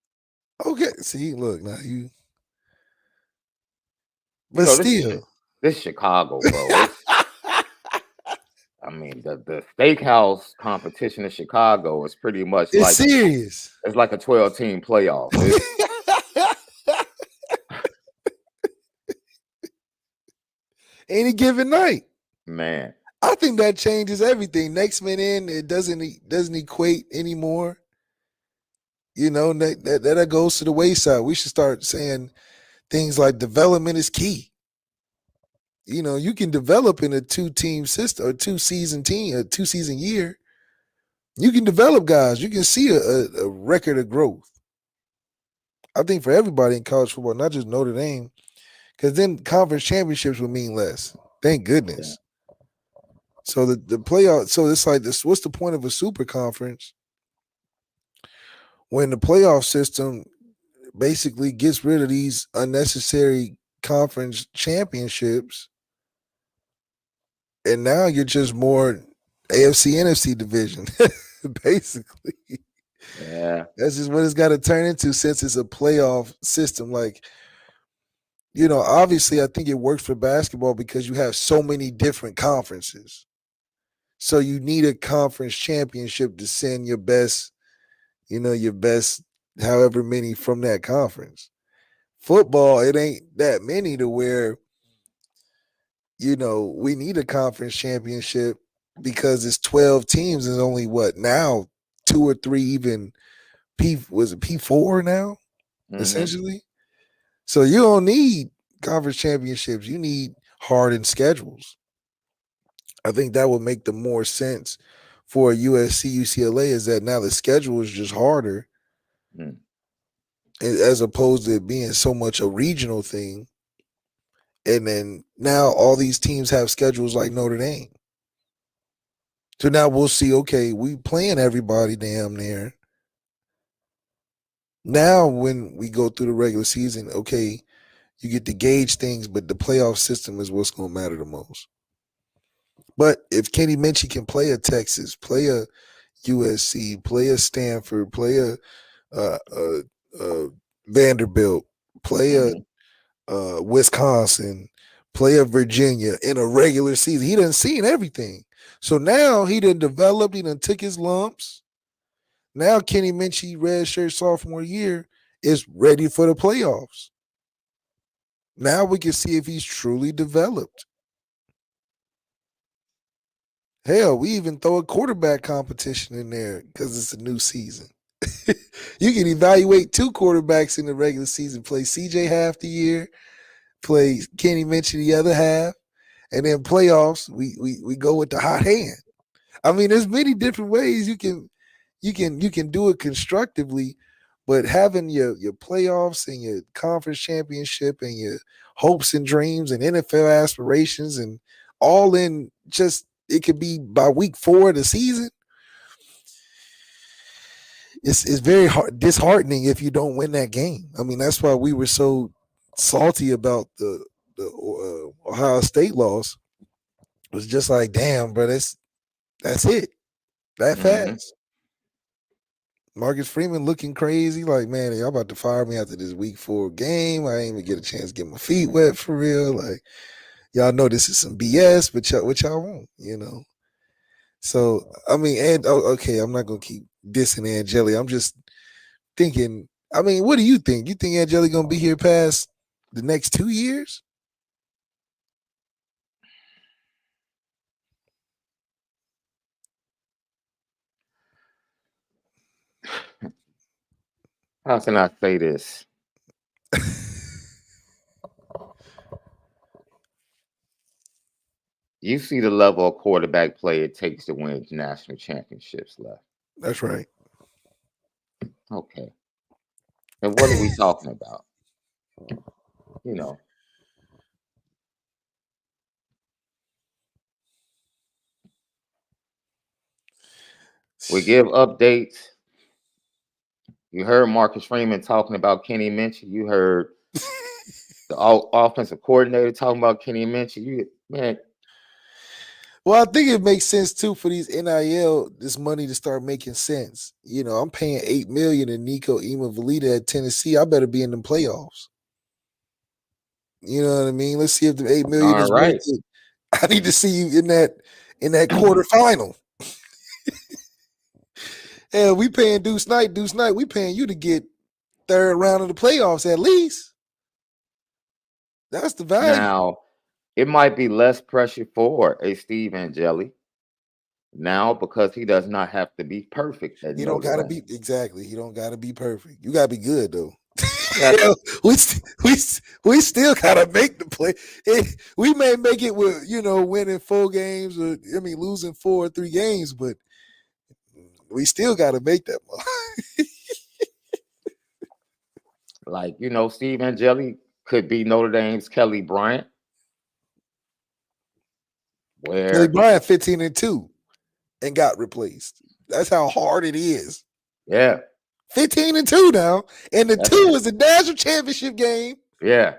Okay, see, look now you. But still, this Chicago, bro. I mean, the steakhouse competition in Chicago is pretty much like serious. It's like a 12-team playoff. Any given night, man. I think that changes everything. Next man in, it doesn't equate anymore. That goes to the wayside. We should start saying things like development is key. You can develop in a 2-team system or 2-season team, a 2-season year. You can develop guys. You can see a record of growth. I think for everybody in college football, not just Notre Dame, because then conference championships would mean less. Thank goodness. Yeah. So the playoff. So it's like this. What's the point of a super conference when the playoff system basically gets rid of these unnecessary conference championships? And now you're just more AFC, NFC division, basically. Yeah. That's just what it's got to turn into since it's a playoff system. Like, obviously I think it works for basketball because you have so many different conferences. So you need a conference championship to send your best, however many from that conference. Football, it ain't that many to where we need a conference championship because it's 12 teams and only now 2 or 3 even P4 now, essentially. So you don't need conference championships. You need hardened schedules. I think that would make the more sense for USC, UCLA is that now the schedule is just harder. Mm. as opposed to it being so much a regional thing. And then now all these teams have schedules like Notre Dame. So now we'll see, okay, we playing everybody damn near. Now when we go through the regular season, okay, you get to gauge things, but the playoff system is what's going to matter the most. But if Kenny Minchie can play a Texas, play a USC, play a Stanford, play a uh, uh, Vanderbilt, play a Wisconsin, play a Virginia in a regular season. He done seen everything. So now he done developed, he done took his lumps. Now Kenny Minchie, redshirt sophomore year, is ready for the playoffs. Now we can see if he's truly developed. Hell, we even throw a quarterback competition in there because it's a new season. You can evaluate two quarterbacks in the regular season, play CJ half the year, play Kenny Minchie the other half, and then playoffs, we go with the hot hand. I mean, there's many different ways you can do it constructively, but having your playoffs and your conference championship and your hopes and dreams and NFL aspirations and all in just it could be by week 4 of the season. It's very disheartening if you don't win that game. I mean, that's why we were so salty about the Ohio State loss. It was just like, damn, bro, that's it. That fast. Marcus Freeman looking crazy. Like, man, y'all about to fire me after this week 4 game. I ain't even get a chance to get my feet wet for real. Like, y'all know this is some BS, but what y'all want, you know? So, I mean, and okay, I'm not going to keep dissing Angeli. I'm just thinking, I mean, what do you think? You think Angeli going to be here past the next 2 years? How can I say this? You see the level of quarterback play it takes to win national championships left. That's right. Okay. And what are we talking about? You know. We give updates. You heard Marcus Freeman talking about Kenny Minchie. You heard the offensive coordinator talking about Kenny Minchie. Man. Well, I think it makes sense too for these NIL, this money to start making sense. You know, I'm paying $8 million in Nico Imavalita at Tennessee. I better be in the playoffs. You know what I mean? Let's see if the $8 million is worth it. I need to see you in that quarterfinal. Hell, we paying Deuce Knight. We paying you to get third round of the playoffs at least. That's the value. Now, it might be less pressure for a Steve Angeli now because he does not have to be perfect. He don't got to be exactly. He don't got to be perfect. You got to be good though. we still gotta make the play. We may make it with winning 4 games or losing 4 or 3 games, but we still gotta make that. Like Steve Angeli could be Notre Dame's Kelly Bryant. Kelly Bryant 15-2 and got replaced. That's how hard it is. Yeah. 15-2 now, and the 2 was the national championship game. Yeah,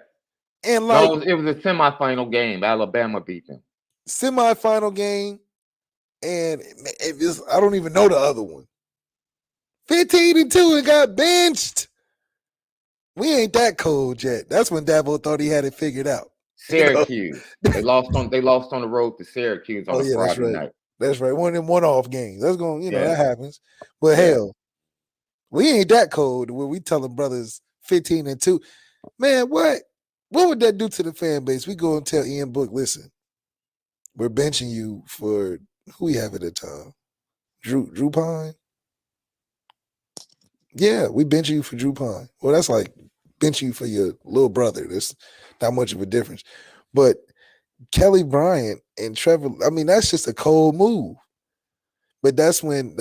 and like it was a semifinal game. Alabama beat them. Semifinal game, and I don't even know the other one. 15-2 and got benched. We ain't that cold yet. That's when Dabo thought he had it figured out. Syracuse. They lost on the road to Syracuse on a Friday night. That's right. One of them one-off games. That's going, that happens. But hell. We ain't that cold where we telling brothers 15-2. Man, what would that do to the fan base? We go and tell Ian Book, listen, we're benching you for who we have at the time? Drew Pine? Yeah, we benching you for Drew Pine. Well, that's like benching you for your little brother. There's not much of a difference. But Kelly Bryant and Trevor, that's just a cold move. But that's when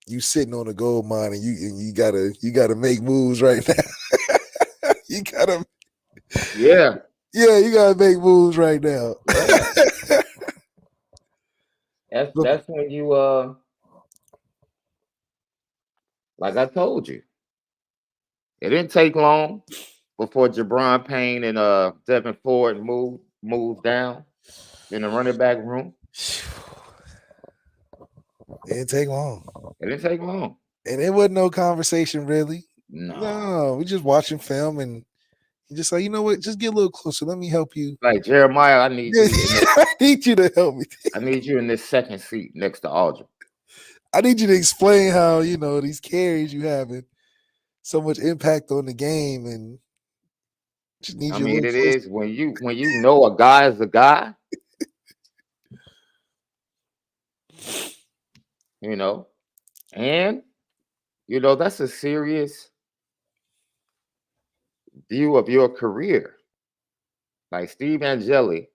you sitting on a gold mine and you gotta make moves right now. you gotta Yeah, you gotta make moves right now. yeah. But That's when you like I told you, it didn't take long before Jabron Payne and Devin Ford moved down in the running back room. it didn't take long. It didn't take long. And it wasn't no conversation really. No. No, we just watching film and you just like, you know what, just get a little closer. Let me help you. Like Jeremiah, I need you in this, I need you to help me. I need you in this second seat next to Aldrin. I need you to explain how, these carries you having so much impact on the game and just need I you a mean, little it closer. is when you know a guy is a guy, you know, and that's a serious view of your career. Like Steve Angeli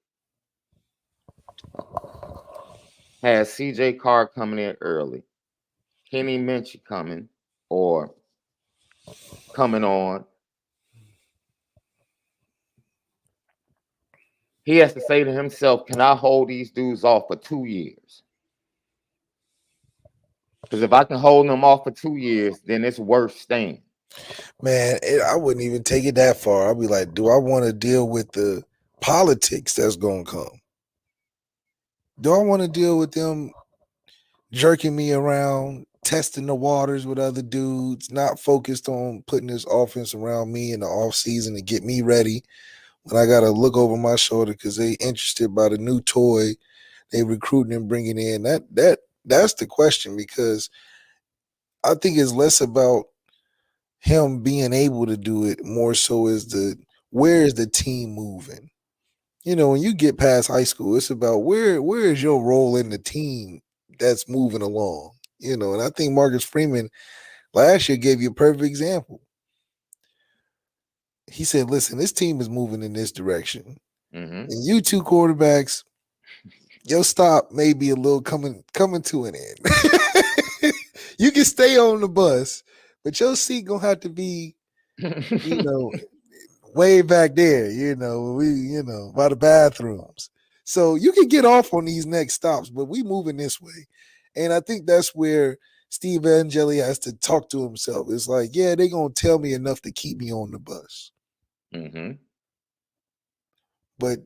has CJ Carr coming in early, Kenny Minchie coming or coming on. He has to say to himself, can I hold these dudes off for 2 years? Because if I can hold them off for 2 years, then it's worth staying. Man, I wouldn't even take it that far. I'd be like, do I want to deal with the politics that's going to come? Do I want to deal with them jerking me around, testing the waters with other dudes, not focused on putting this offense around me in the offseason to get me ready when I got to look over my shoulder because they interested by the new toy they recruiting and bringing in? That's the question, because I think it's less about him being able to do it, more so is where is the team moving? When you get past high school, it's about where is your role in the team that's moving along. And I think Marcus Freeman last year gave you a perfect example. He said, listen, this team is moving in this direction. Mm-hmm. And you two quarterbacks, your stop may be a little coming to an end. You can stay on the bus, but your seat gonna have to be, way back there, by the bathrooms. So you can get off on these next stops, but we moving this way. And I think that's where Steve Angeli has to talk to himself. It's like, yeah, they're gonna tell me enough to keep me on the bus. Mm-hmm. But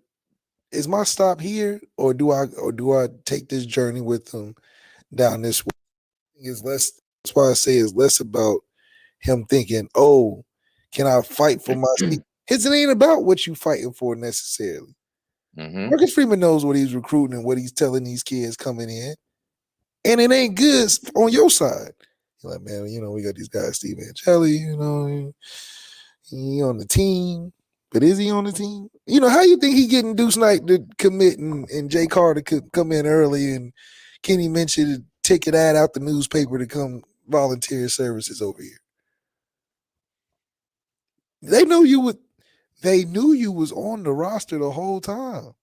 is my stop here, or do I take this journey with them down this way? It's less. That's why I say it's less about him thinking, oh, can I fight for my seat? It ain't about what you fighting for necessarily. Mm-hmm. Marcus Freeman knows what he's recruiting and what he's telling these kids coming in, and it ain't good on your side. You're like, man, we got these guys, Steve Angeli, he on the team, but is he on the team? How you think he getting Deuce Knight to commit and Jay Carter could come in early and Kenny mentioned to take an ad out the newspaper to come volunteer services over here? They knew you was on the roster the whole time.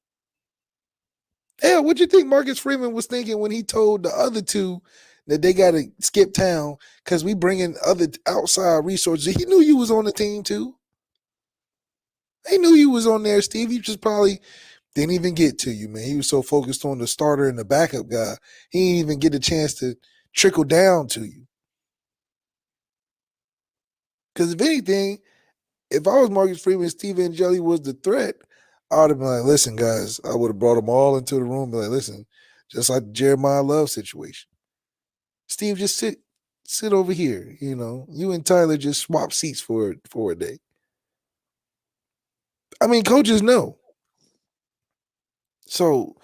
Hell, what you think Marcus Freeman was thinking when he told the other two that they got to skip town because we bring in other outside resources? He knew you was on the team too. They knew you was on there, Steve. You just probably didn't even get to you, man. He was so focused on the starter and the backup guy, he didn't even get a chance to trickle down to you. Because if anything, if I was Marcus Freeman, Steve Angeli was the threat, I would have been like, listen, guys, I would have brought them all into the room and be like, listen, just like the Jeremiah Love situation. Steve, just sit over here. You and Tyler just swap seats for a day. I mean, coaches know. So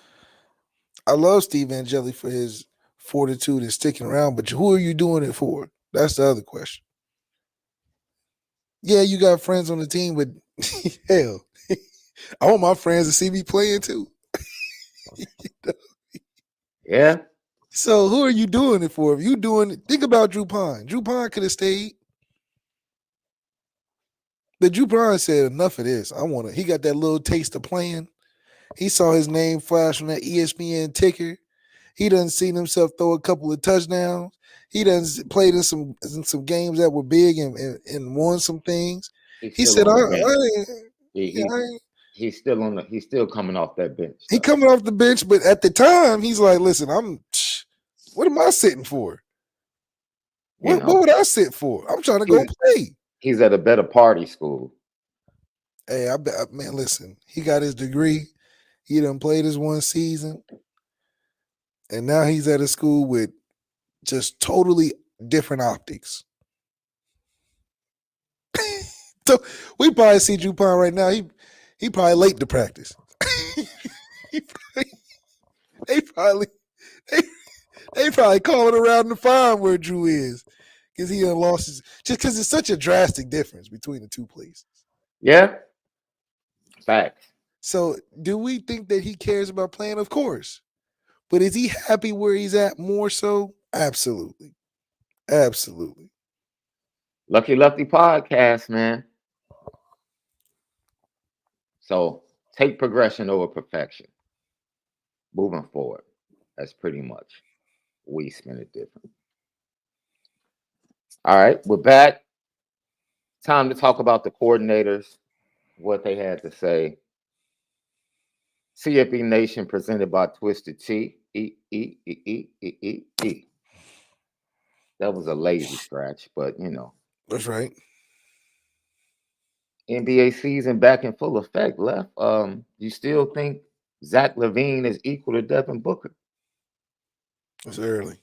I love Steve Angeli for his fortitude and sticking around, but who are you doing it for? That's the other question. Yeah, you got friends on the team, but hell, I want my friends to see me playing too. Yeah. So who are you doing it for? If you doing it, think about Drew Pine. Drew Pine could have stayed. But Drew Pine said, enough of this. He got that little taste of playing. He saw his name flash on that ESPN ticker. He done seen himself throw a couple of touchdowns. He done played in some games that were big and won some things. He's He still said, on I, the bench. I, He's still coming off that bench. he coming off the bench, but at the time, he's like, listen, what am I sitting for? What would I sit for? I'm trying to go play. He's at a better party school. Hey, man, listen, he got his degree. He done played his one season. And now he's at a school with just totally different optics. So we probably see Jupon right now. He probably late to practice. They probably calling around to find where Drew is because he done lost his, just because it's such a drastic difference between the two places. Yeah. Facts. So do we think that he cares about playing? Of course. But is he happy where he's at more so? Absolutely. Absolutely. Lucky Lefty podcast, man. So take progression over perfection. Moving forward. That's pretty much we spin it different. All right, we're back. Time to talk about the coordinators, what they had to say. CFB Nation presented by Twisted Tea. That was a lazy scratch, but you know. That's right. NBA season back in full effect. Left. You still think Zach LaVine is equal to Devin Booker? It's early.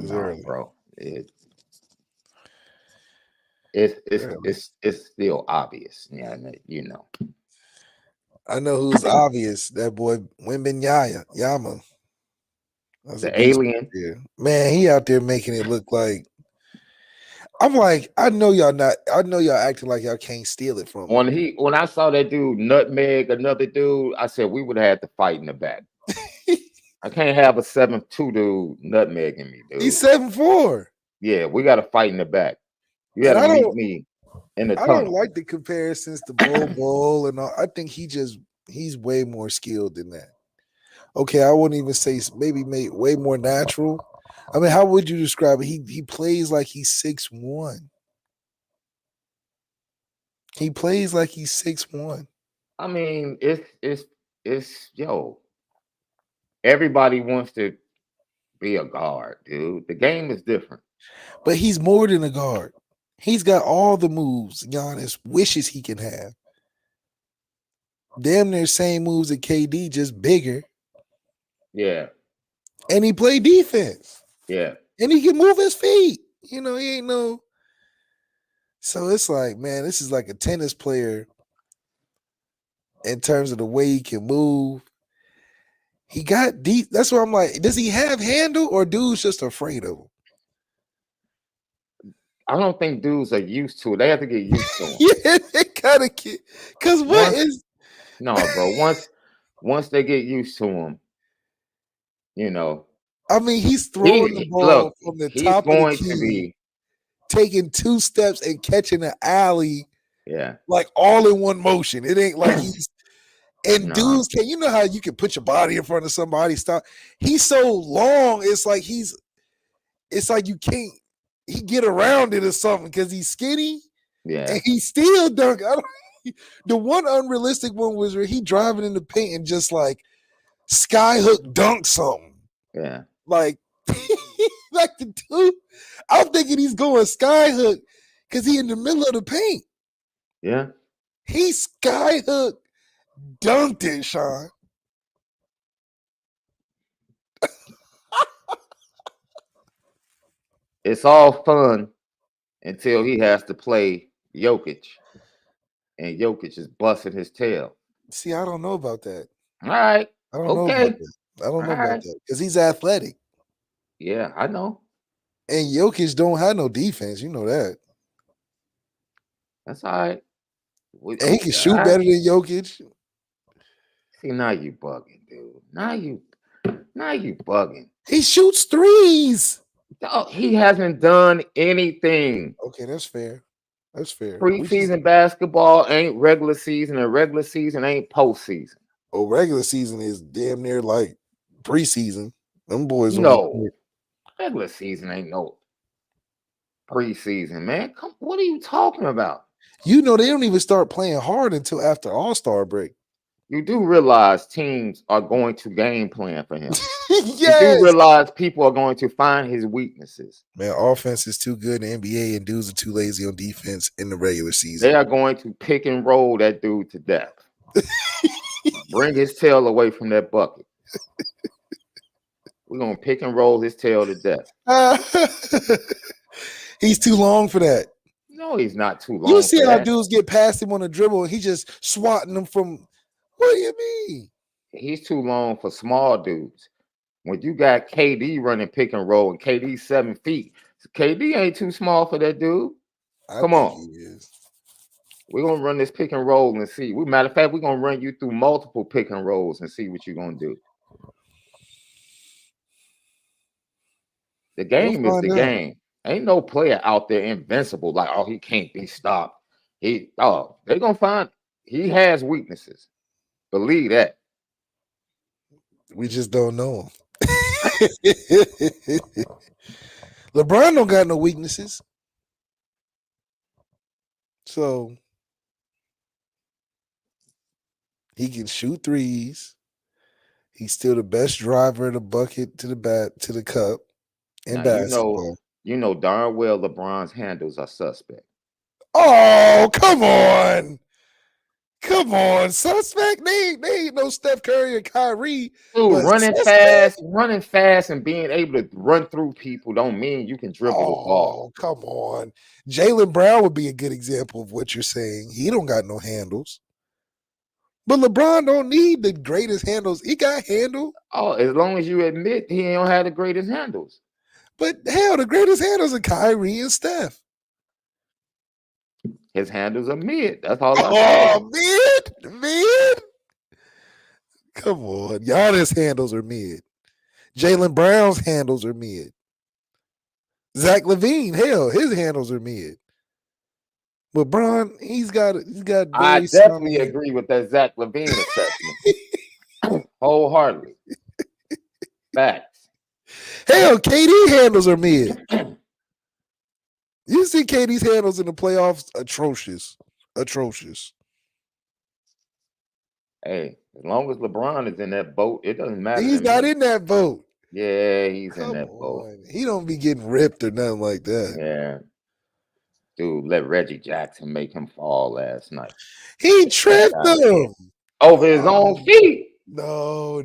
Early, bro. It's still obvious. Yeah, you know. I know who's obvious. That boy Yama. That's the alien. Man, he out there making it look like. I'm like, I know y'all acting like y'all can't steal it from him. When I saw that dude nutmeg another dude, I said we would have had to fight in the back. I can't have a 7'2" dude nutmegging me, dude. He's 7'4". Yeah, we got to fight in the back. You got to meet me in the tunnel. I don't like the comparisons to Bowl and all. I think he's way more skilled than that. Okay, I wouldn't even say maybe way more natural. I mean, how would you describe it? He plays like he's 6'1". He plays like he's 6'1". I mean, it's yo. Everybody wants to be a guard, dude. The game is different. But he's more than a guard. He's got all the moves Giannis wishes he can have. Damn near same moves as KD, just bigger. Yeah. And he play defense. Yeah. And he can move his feet. You know, he ain't no. So it's like, man, this is like a tennis player in terms of the way he can move. He got deep. That's what I'm like. Does he have handle or dude's just afraid of him? I don't think dudes are used to it. They have to get used to him. Yeah, they gotta get. Because no, bro. Once they get used to him, you know. I mean, he's throwing the ball from the top of the key, taking 2 steps and catching an alley. Yeah, like all in one motion. It ain't like he's. And dudes can, you know how you can put your body in front of somebody, stop. He's so long, it's like you can't, he get around it or something because he's skinny. Yeah. And he still dunk. The one unrealistic one was where he driving in the paint and just like skyhook dunk something. Yeah. Like the dude, I'm thinking he's going skyhook because he in the middle of the paint. Yeah. He skyhook dunked it, Shaun. It's all fun until he has to play Jokic. And Jokic is busting his tail. See, I don't know about that. All right. I don't know about that. I don't know about that. Because he's athletic. Yeah, I know. And Jokic don't have no defense. You know that. That's all right. And he can shoot better than Jokic. See, now you bugging, dude. Now you bugging. He shoots threes. Oh, he hasn't done anything. Okay, that's fair. That's fair. Preseason basketball ain't regular season, and regular season ain't postseason. Oh, regular season is damn near like preseason. Them boys on No, regular season ain't no preseason, man. Come, what are you talking about? they don't even start playing hard until after All-Star break. You do realize teams are going to game plan for him. Yes. You do realize people are going to find his weaknesses. Man, offense is too good in the NBA and dudes are too lazy on defense in the regular season. They are going to pick and roll that dude to death. Bring his tail away from that bucket. We're going to pick and roll his tail to death. He's too long for that. No, he's not too long. You see how dudes get past him on a dribble and he just swatting them from. What do you mean? He's too long for small dudes. When you got KD running pick and roll and KD's 7 feet, KD ain't too small for that dude. Come on. We're going to run this pick and roll and see. Matter of fact, we're going to run you through multiple pick and rolls and see what you're going to do. The game is the game. Ain't no player out there invincible like, oh, he can't be stopped. They're going to find he has weaknesses. Believe that. We just don't know him. LeBron don't got no weaknesses. So he can shoot threes. He's still the best driver of the bucket to the cup in now, basketball. You know darn well LeBron's handles are suspect. Oh, come on. Come on, suspect. They ain't no Steph Curry or Kyrie. Dude, running fast and being able to run through people don't mean you can dribble the ball. Oh, come on. Jaylen Brown would be a good example of what you're saying. He don't got no handles. But LeBron don't need the greatest handles. He got handle. Oh, as long as you admit he don't have the greatest handles. But hell, the greatest handles are Kyrie and Steph. His handles are mid. That's all I say. Oh, mid. Come on. Giannis handles are mid. Jaylen Brown's handles are mid. Zach LaVine, hell, his handles are mid. But Bron, he's got. I definitely agree with that Zach LaVine assessment, wholeheartedly. Facts. Hell, KD handles are mid. You see KD's handles in the playoffs, atrocious. Hey, as long as LeBron is in that boat, it doesn't matter. He's not in that boat. Yeah, he's in that boat. He don't be getting ripped or nothing like that. Yeah. Dude, let Reggie Jackson make him fall last night. He tripped him. Over his own feet. No.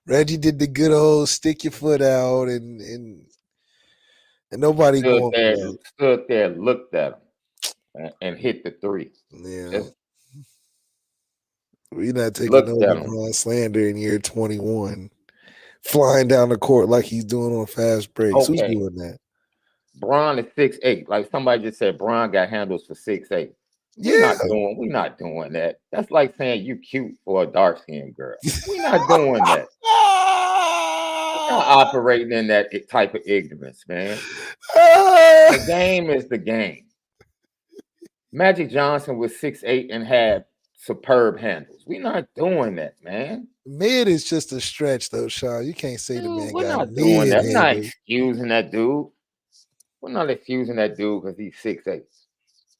Reggie did the good old stick your foot out and nobody stood there, looked at him and hit the three. Yeah. We're not taking no LeBron slander in year 21. Flying down the court like he's doing on fast breaks. Okay. Who's doing that? Bron is 6'8". Like somebody just said, Bron got handles for 6'8". Yeah. We're not doing that. That's like saying you cute for a dark-skinned girl. We're not doing that. We're not operating in that type of ignorance, man. The game is the game. Magic Johnson was 6'8" and had superb handles. We're not doing that, man. Mid is just a stretch, though, Shaun. You can't say the man we're got not doing that. We're not excusing that dude. We're not excusing that dude because he's 6'8".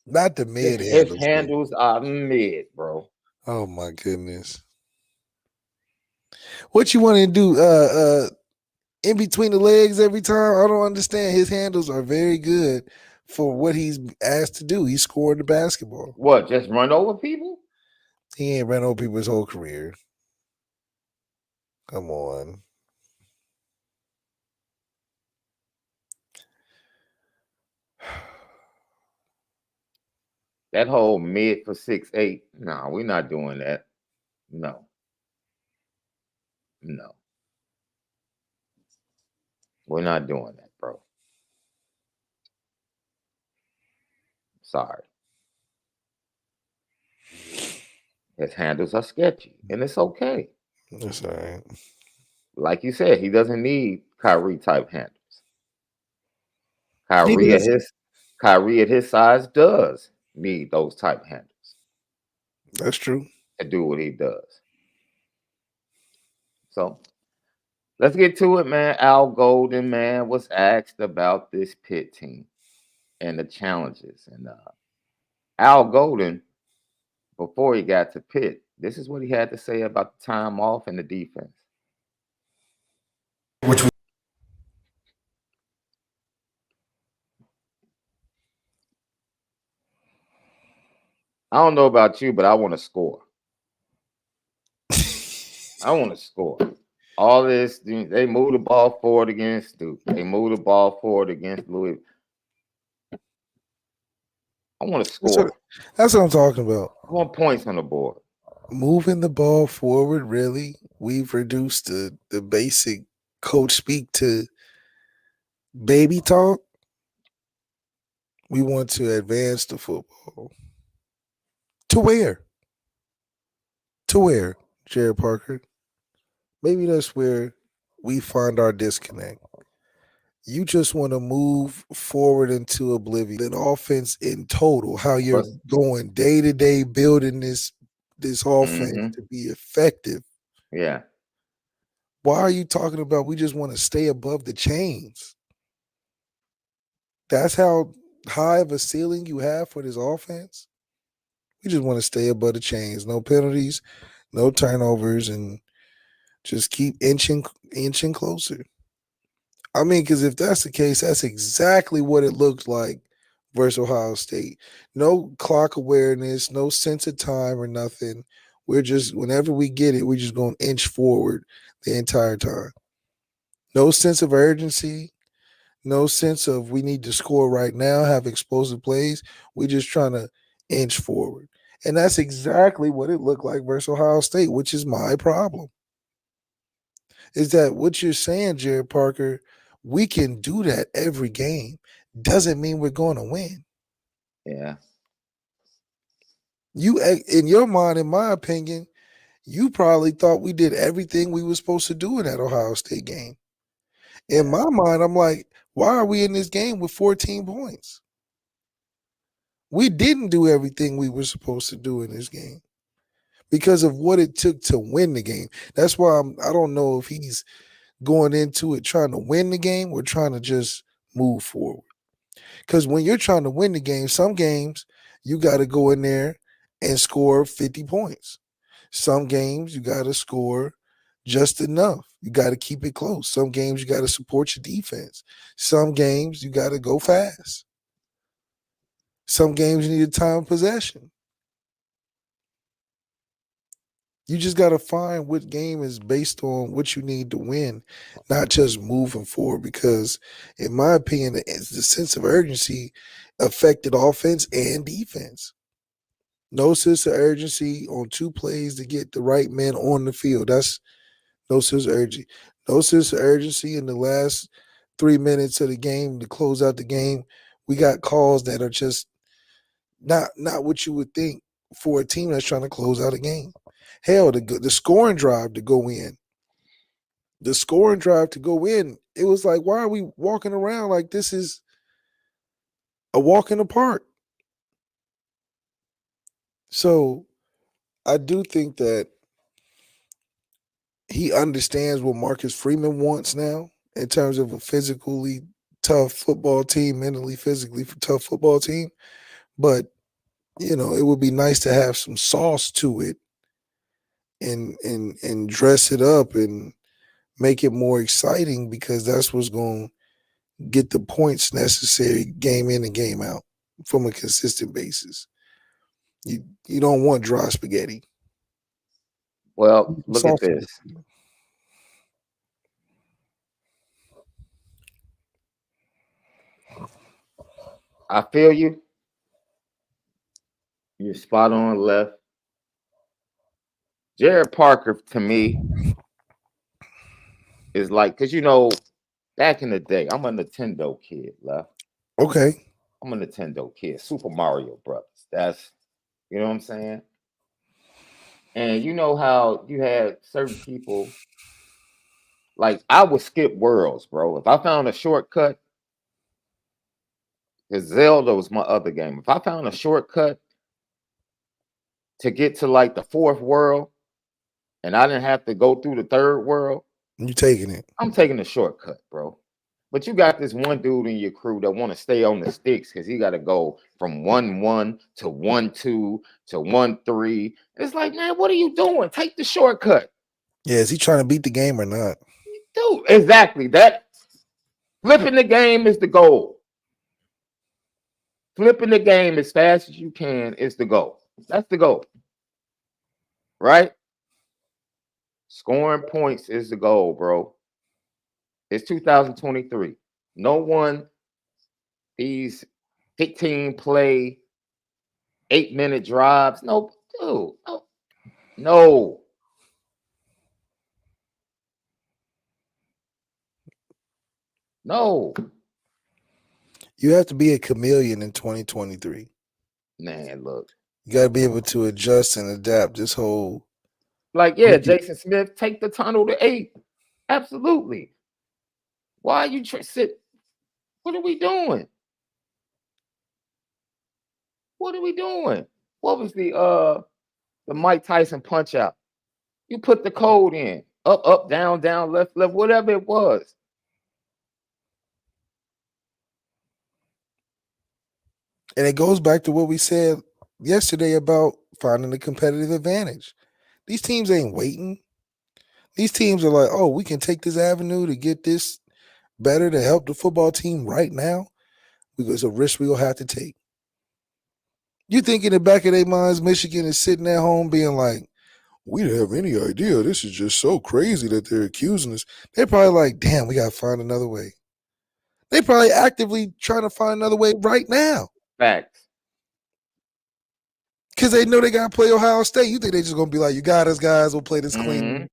Not the mid handles. His handles are mid, bro. Oh my goodness. What you want to do? In between the legs every time? I don't understand. His handles are very good for what he's asked to do. He scored the basketball. What? Just run over people? He ain't run over people his whole career. Come on. That whole mid for 6'8". No, we're not doing that. No. We're not doing that, bro. Sorry. His handles are sketchy, and it's okay. That's all right. Like you said, he doesn't need Kyrie type handles. Kyrie at his size does need those type handles. That's true. To do what he does. So Let's get to it, man. Al Golden, man, was asked about this Pitt team and the challenges. And Al Golden, before he got to Pitt, this is what he had to say about the time off and the defense. Which we I don't know about you, but I want to score. I want to score. All this, they move the ball forward against Duke. They move the ball forward against Louis. I want to score. That's what I'm talking about. I want points on the board. Moving the ball forward, really? We've reduced the basic coach speak to baby talk. We want to advance the football. To where? To where, Jared Parker? Maybe that's where we find our disconnect. You just want to move forward into oblivion. An offense in total, how you're going day to day building this offense to be effective. Yeah. Why are you talking about we just want to stay above the chains? That's how high of a ceiling you have for this offense? We just want to stay above the chains. No penalties, no turnovers, and just keep inching closer. I mean, because if that's the case, that's exactly what it looks like versus Ohio State. No clock awareness, no sense of time or nothing. We're just, whenever we get it, we're just going to inch forward the entire time. No sense of urgency, no sense of we need to score right now, have explosive plays. We're just trying to inch forward. And that's exactly what it looked like versus Ohio State, which is my problem. Is that what you're saying, Jared Parker? We can do that every game. Doesn't mean we're going to win. Yeah. You, in your mind, in my opinion, you probably thought we did everything we were supposed to do in that Ohio State game. In my mind, I'm like, why are we in this game with 14 points? We didn't do everything we were supposed to do in this game because of what it took to win the game. That's why I don't know if he's going into it trying to win the game or trying to just move forward. Because when you're trying to win the game, some games you got to go in there and score 50 points. Some games you got to score just enough. You got to keep it close. Some games you got to support your defense. Some games you got to go fast. Some games you need a time of possession. You just got to find what game is based on what you need to win, not just moving forward. Because, in my opinion, the sense of urgency affected offense and defense. No sense of urgency on 2 plays to get the right men on the field. That's no sense of urgency. No sense of urgency in the last 3 minutes of the game to close out the game. We got calls that are just not what you would think for a team that's trying to close out a game. Hell, the scoring drive to go in. The scoring drive to go in, it was like, why are we walking around like this is a walk in the park? So I do think that he understands what Marcus Freeman wants now in terms of a physically tough football team, mentally, physically tough football team. But, it would be nice to have some sauce to it and dress it up and make it more exciting, because that's what's going to get the points necessary game in and game out from a consistent basis. You don't want dry spaghetti. Well, look at this. I feel you. You're spot on, left. Jared Parker, to me, is like, because, back in the day, I'm a Nintendo kid, left. Okay. I'm a Nintendo kid. Super Mario Brothers. That's, you know what I'm saying? And you know how you had certain people, like I would skip worlds, bro. If I found a shortcut, because Zelda was my other game. If I found a shortcut to get to like the 4th world and I didn't have to go through the 3rd world, You taking it? I'm taking the shortcut, bro. But you got this one dude in your crew that want to stay on the sticks because he got to go from 1-1 to 1-2 to 1-3. It's like, man, what are you doing? Take the shortcut. Yeah, is he trying to beat the game or not? Dude, exactly. That flipping the game is the goal. Flipping the game as fast as you can is the goal. That's the goal. Right? Scoring points is the goal, bro. It's 2023. No one, these 15 play 8-minute drives. No, dude, no. No. You have to be a chameleon in 2023. Man, look. You got to be able to adjust and adapt this whole. Like, yeah, Jason Smith, take the tunnel to 8. Absolutely. Why are you sit? What are we doing? What are we doing? What was the Mike Tyson punch out? You put the code in. Up, up, down, down, left, left, whatever it was. And it goes back to what we said yesterday about finding a competitive advantage. These teams ain't waiting. These teams are like, oh, we can take this avenue to get this better to help the football team right now. It's a risk we'll have to take. You think in the back of their minds, Michigan is sitting at home being like, we didn't have any idea. This is just so crazy that they're accusing us. They're probably like, damn, we got to find another way. They probably actively trying to find another way right now. Facts. Because they know they got to play Ohio State. You think they just going to be like, you got us, guys. We'll play this clean.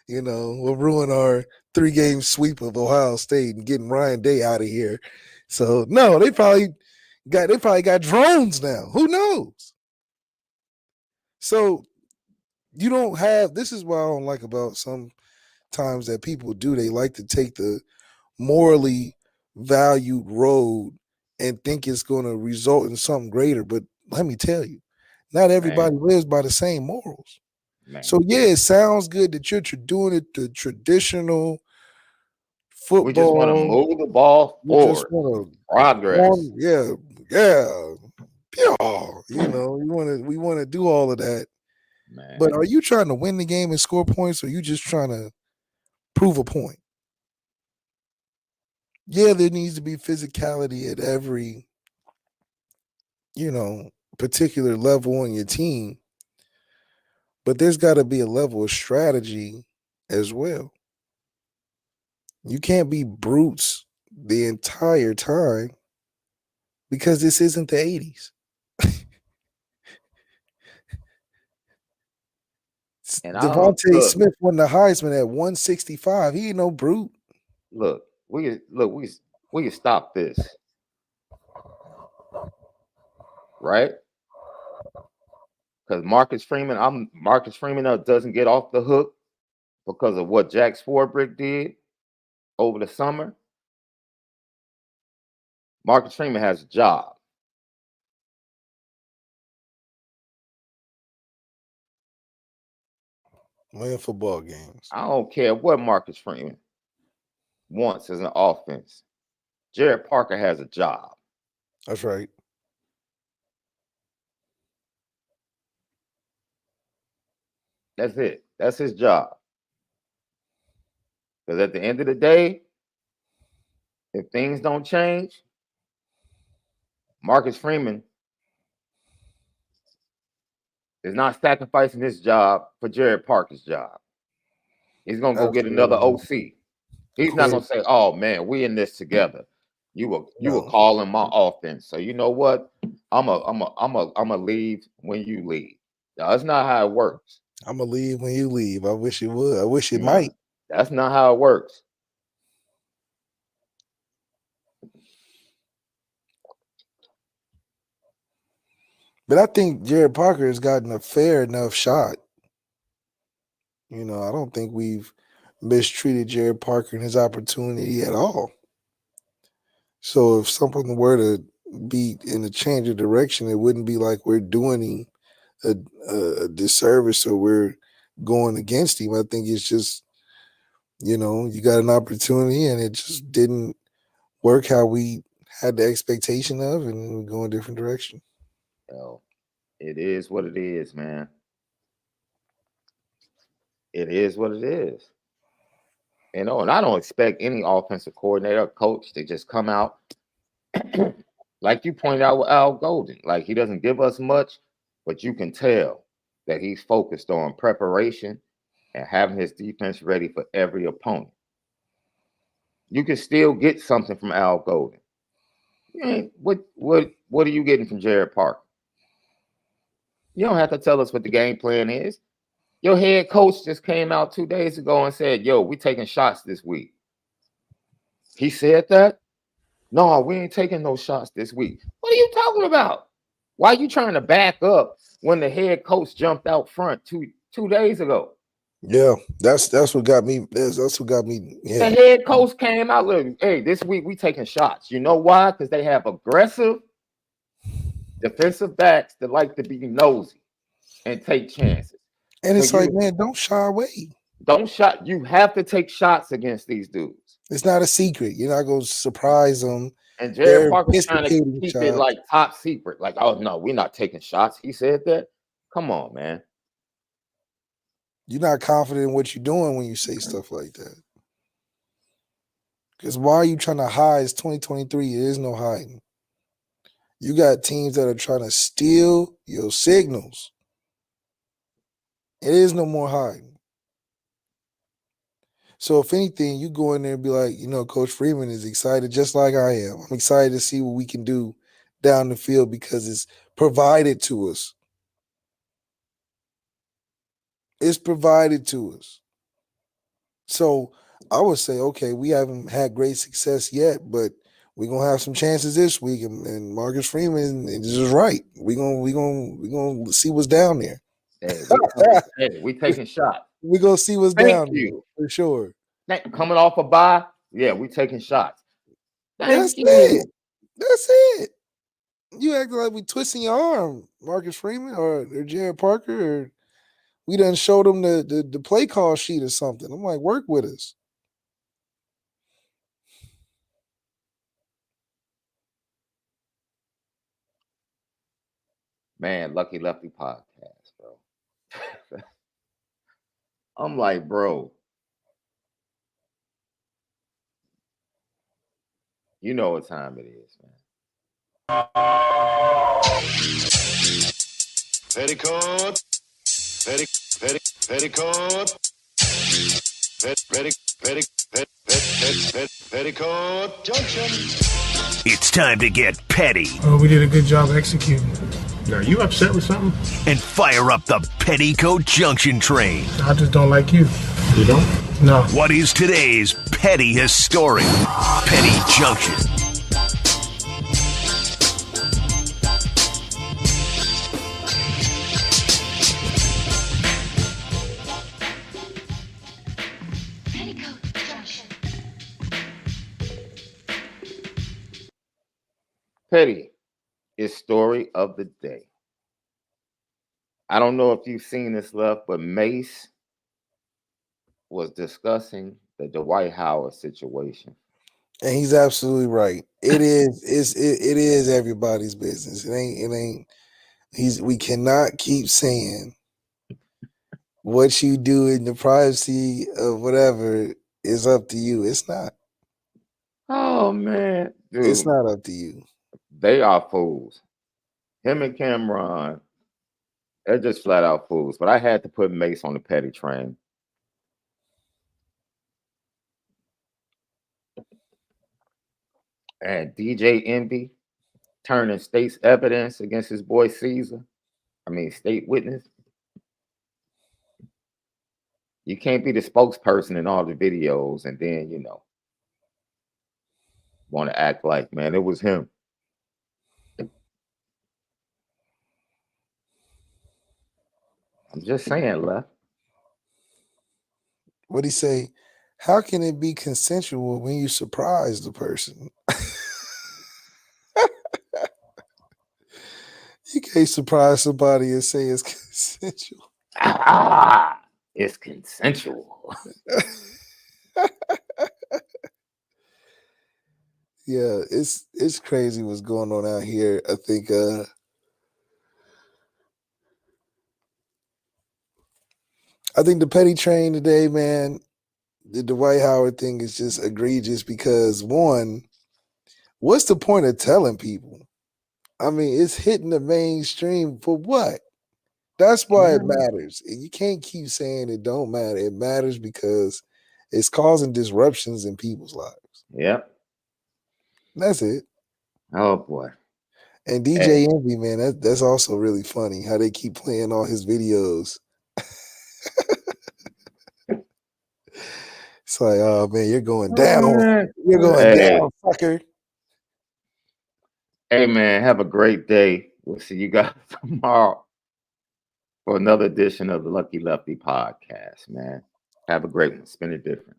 You know, we'll ruin our 3-game sweep of Ohio State and getting Ryan Day out of here. So, no, they probably got drones now. Who knows? So, you don't have – this is what I don't like about sometimes that people do. They like to take the morally valued road and think it's going to result in something greater. But let me tell you, not everybody lives by the same morals. Man. So, yeah, it sounds good that you're doing it the traditional football. We just want to move the ball forward. Progress. Yeah. You know, we want to do all of that. Man. But are you trying to win the game and score points, or are you just trying to prove a point? Yeah, there needs to be physicality at every, particular level on your team. But there's got to be a level of strategy as well. You can't be brutes the entire time because this isn't the 80s. Devontae Smith won the Heisman at 165. He ain't no brute. Look, we can stop this. Right? Because Marcus Freeman doesn't get off the hook because of what Jack Swarbrick did over the summer. Marcus Freeman has a job. Win football games. I don't care what Marcus Freeman wants as an offense. Jared Parker has a job. That's right. That's it. That's his job. Because at the end of the day, if things don't change, Marcus Freeman is not sacrificing his job for Jared Parker's job. He's gonna go get another OC. He's not gonna say, "Oh man, we in this together." You were calling my offense, so you know what? I'm a leave when you leave. No, that's not how it works. I'm gonna leave when you leave. I wish it would. I wish it might. That's not how it works. But I think Jared Parker has gotten a fair enough shot. I don't think we've mistreated Jared Parker and his opportunity at all. So if something were to be in a change of direction, it wouldn't be like we're doing a disservice or we're going against him. I think it's just You got an opportunity and it just didn't work how we had the expectation of, and we go in a different direction. Yo, it is what it is, man. It is what it is. And I don't expect any offensive coordinator or coach to just come out like you pointed out with Al Golden. Like, he doesn't give us much, but you can tell that he's focused on preparation and having his defense ready for every opponent. You can still get something from Al Golden. What are you getting from Jared Parker? You don't have to tell us what the game plan is. Your head coach just came out 2 days ago and said, yo, we taking shots this week. He said that? No, we ain't taking no shots this week. What are you talking about? Why are you trying to back up when the head coach jumped out front two days ago? Yeah, that's what got me. That's what got me. Yeah. The head coach came out, look, hey, this week we taking shots. You know why? Because they have aggressive defensive backs that like to be nosy and take chances. And it's like, man, don't shy away. Don't shot. You have to take shots against these dudes. It's not a secret. You're not going to surprise them. And Jared Parker's trying to keep it like top secret. Like, oh, no, we're not taking shots. He said that. Come on, man. You're not confident in what you're doing when you say stuff like that. Because why are you trying to hide? It's 2023. There is no hiding. You got teams that are trying to steal your signals. It is no more hiding. So if anything, you go in there and be like, Coach Freeman is excited just like I am. I'm excited to see what we can do down the field because it's provided to us. It's provided to us. So I would say, okay, we haven't had great success yet, but we're gonna have some chances this week. And Marcus Freeman is just right. We're gonna see what's down there. Hey, we taking shots. We're gonna see what's down there for sure. Coming off a bye, yeah, we taking shots. That's it. That's it. You acting like we twisting your arm, Marcus Freeman or Jared Parker, or we done showed them the play call sheet or something. I'm like, work with us. Man, Lucky Lefty podcast, bro. I'm like, bro, you know what time it is, man. Petticoat. Petticoat junction. It's time to get petty. Oh, we did a good job executing. Are you upset with something? And fire up the Petticoat Junction train. I just don't like you. You don't? No. What is today's petty history? Petty Junction. Petty is story of the day. I don't know if you've seen this, Left, but Mace was discussing the Dwight Howard situation. And he's absolutely right. It is everybody's business. It ain't we cannot keep saying what you do in the privacy of whatever is up to you. It's not. Oh man. Dude, it's not up to you. They are fools. Him and Cameron, they're just flat out fools. But I had to put Mace on the petty train. And DJ Envy turning state's evidence against his boy Caesar. State witness. You can't be the spokesperson in all the videos and then, want to act like, man, it was him. I'm just saying, Left. What'd he say? How can it be consensual when you surprise the person? You can't surprise somebody and say it's consensual. It's consensual. Yeah, it's crazy what's going on out here. I think the petty train today, man, the Dwight Howard thing is just egregious because one, what's the point of telling people? I mean, it's hitting the mainstream for what? That's why it matters. You can't keep saying it don't matter. It matters because it's causing disruptions in people's lives. Yep. That's it. Oh boy. And DJ Envy, man, that's also really funny how they keep playing all his videos. It's like, oh man, you're going down. You're going down, fucker. Hey man, have a great day. We'll see you guys tomorrow for another edition of the Lucky Lefty podcast, man. Have a great one. Spin it different.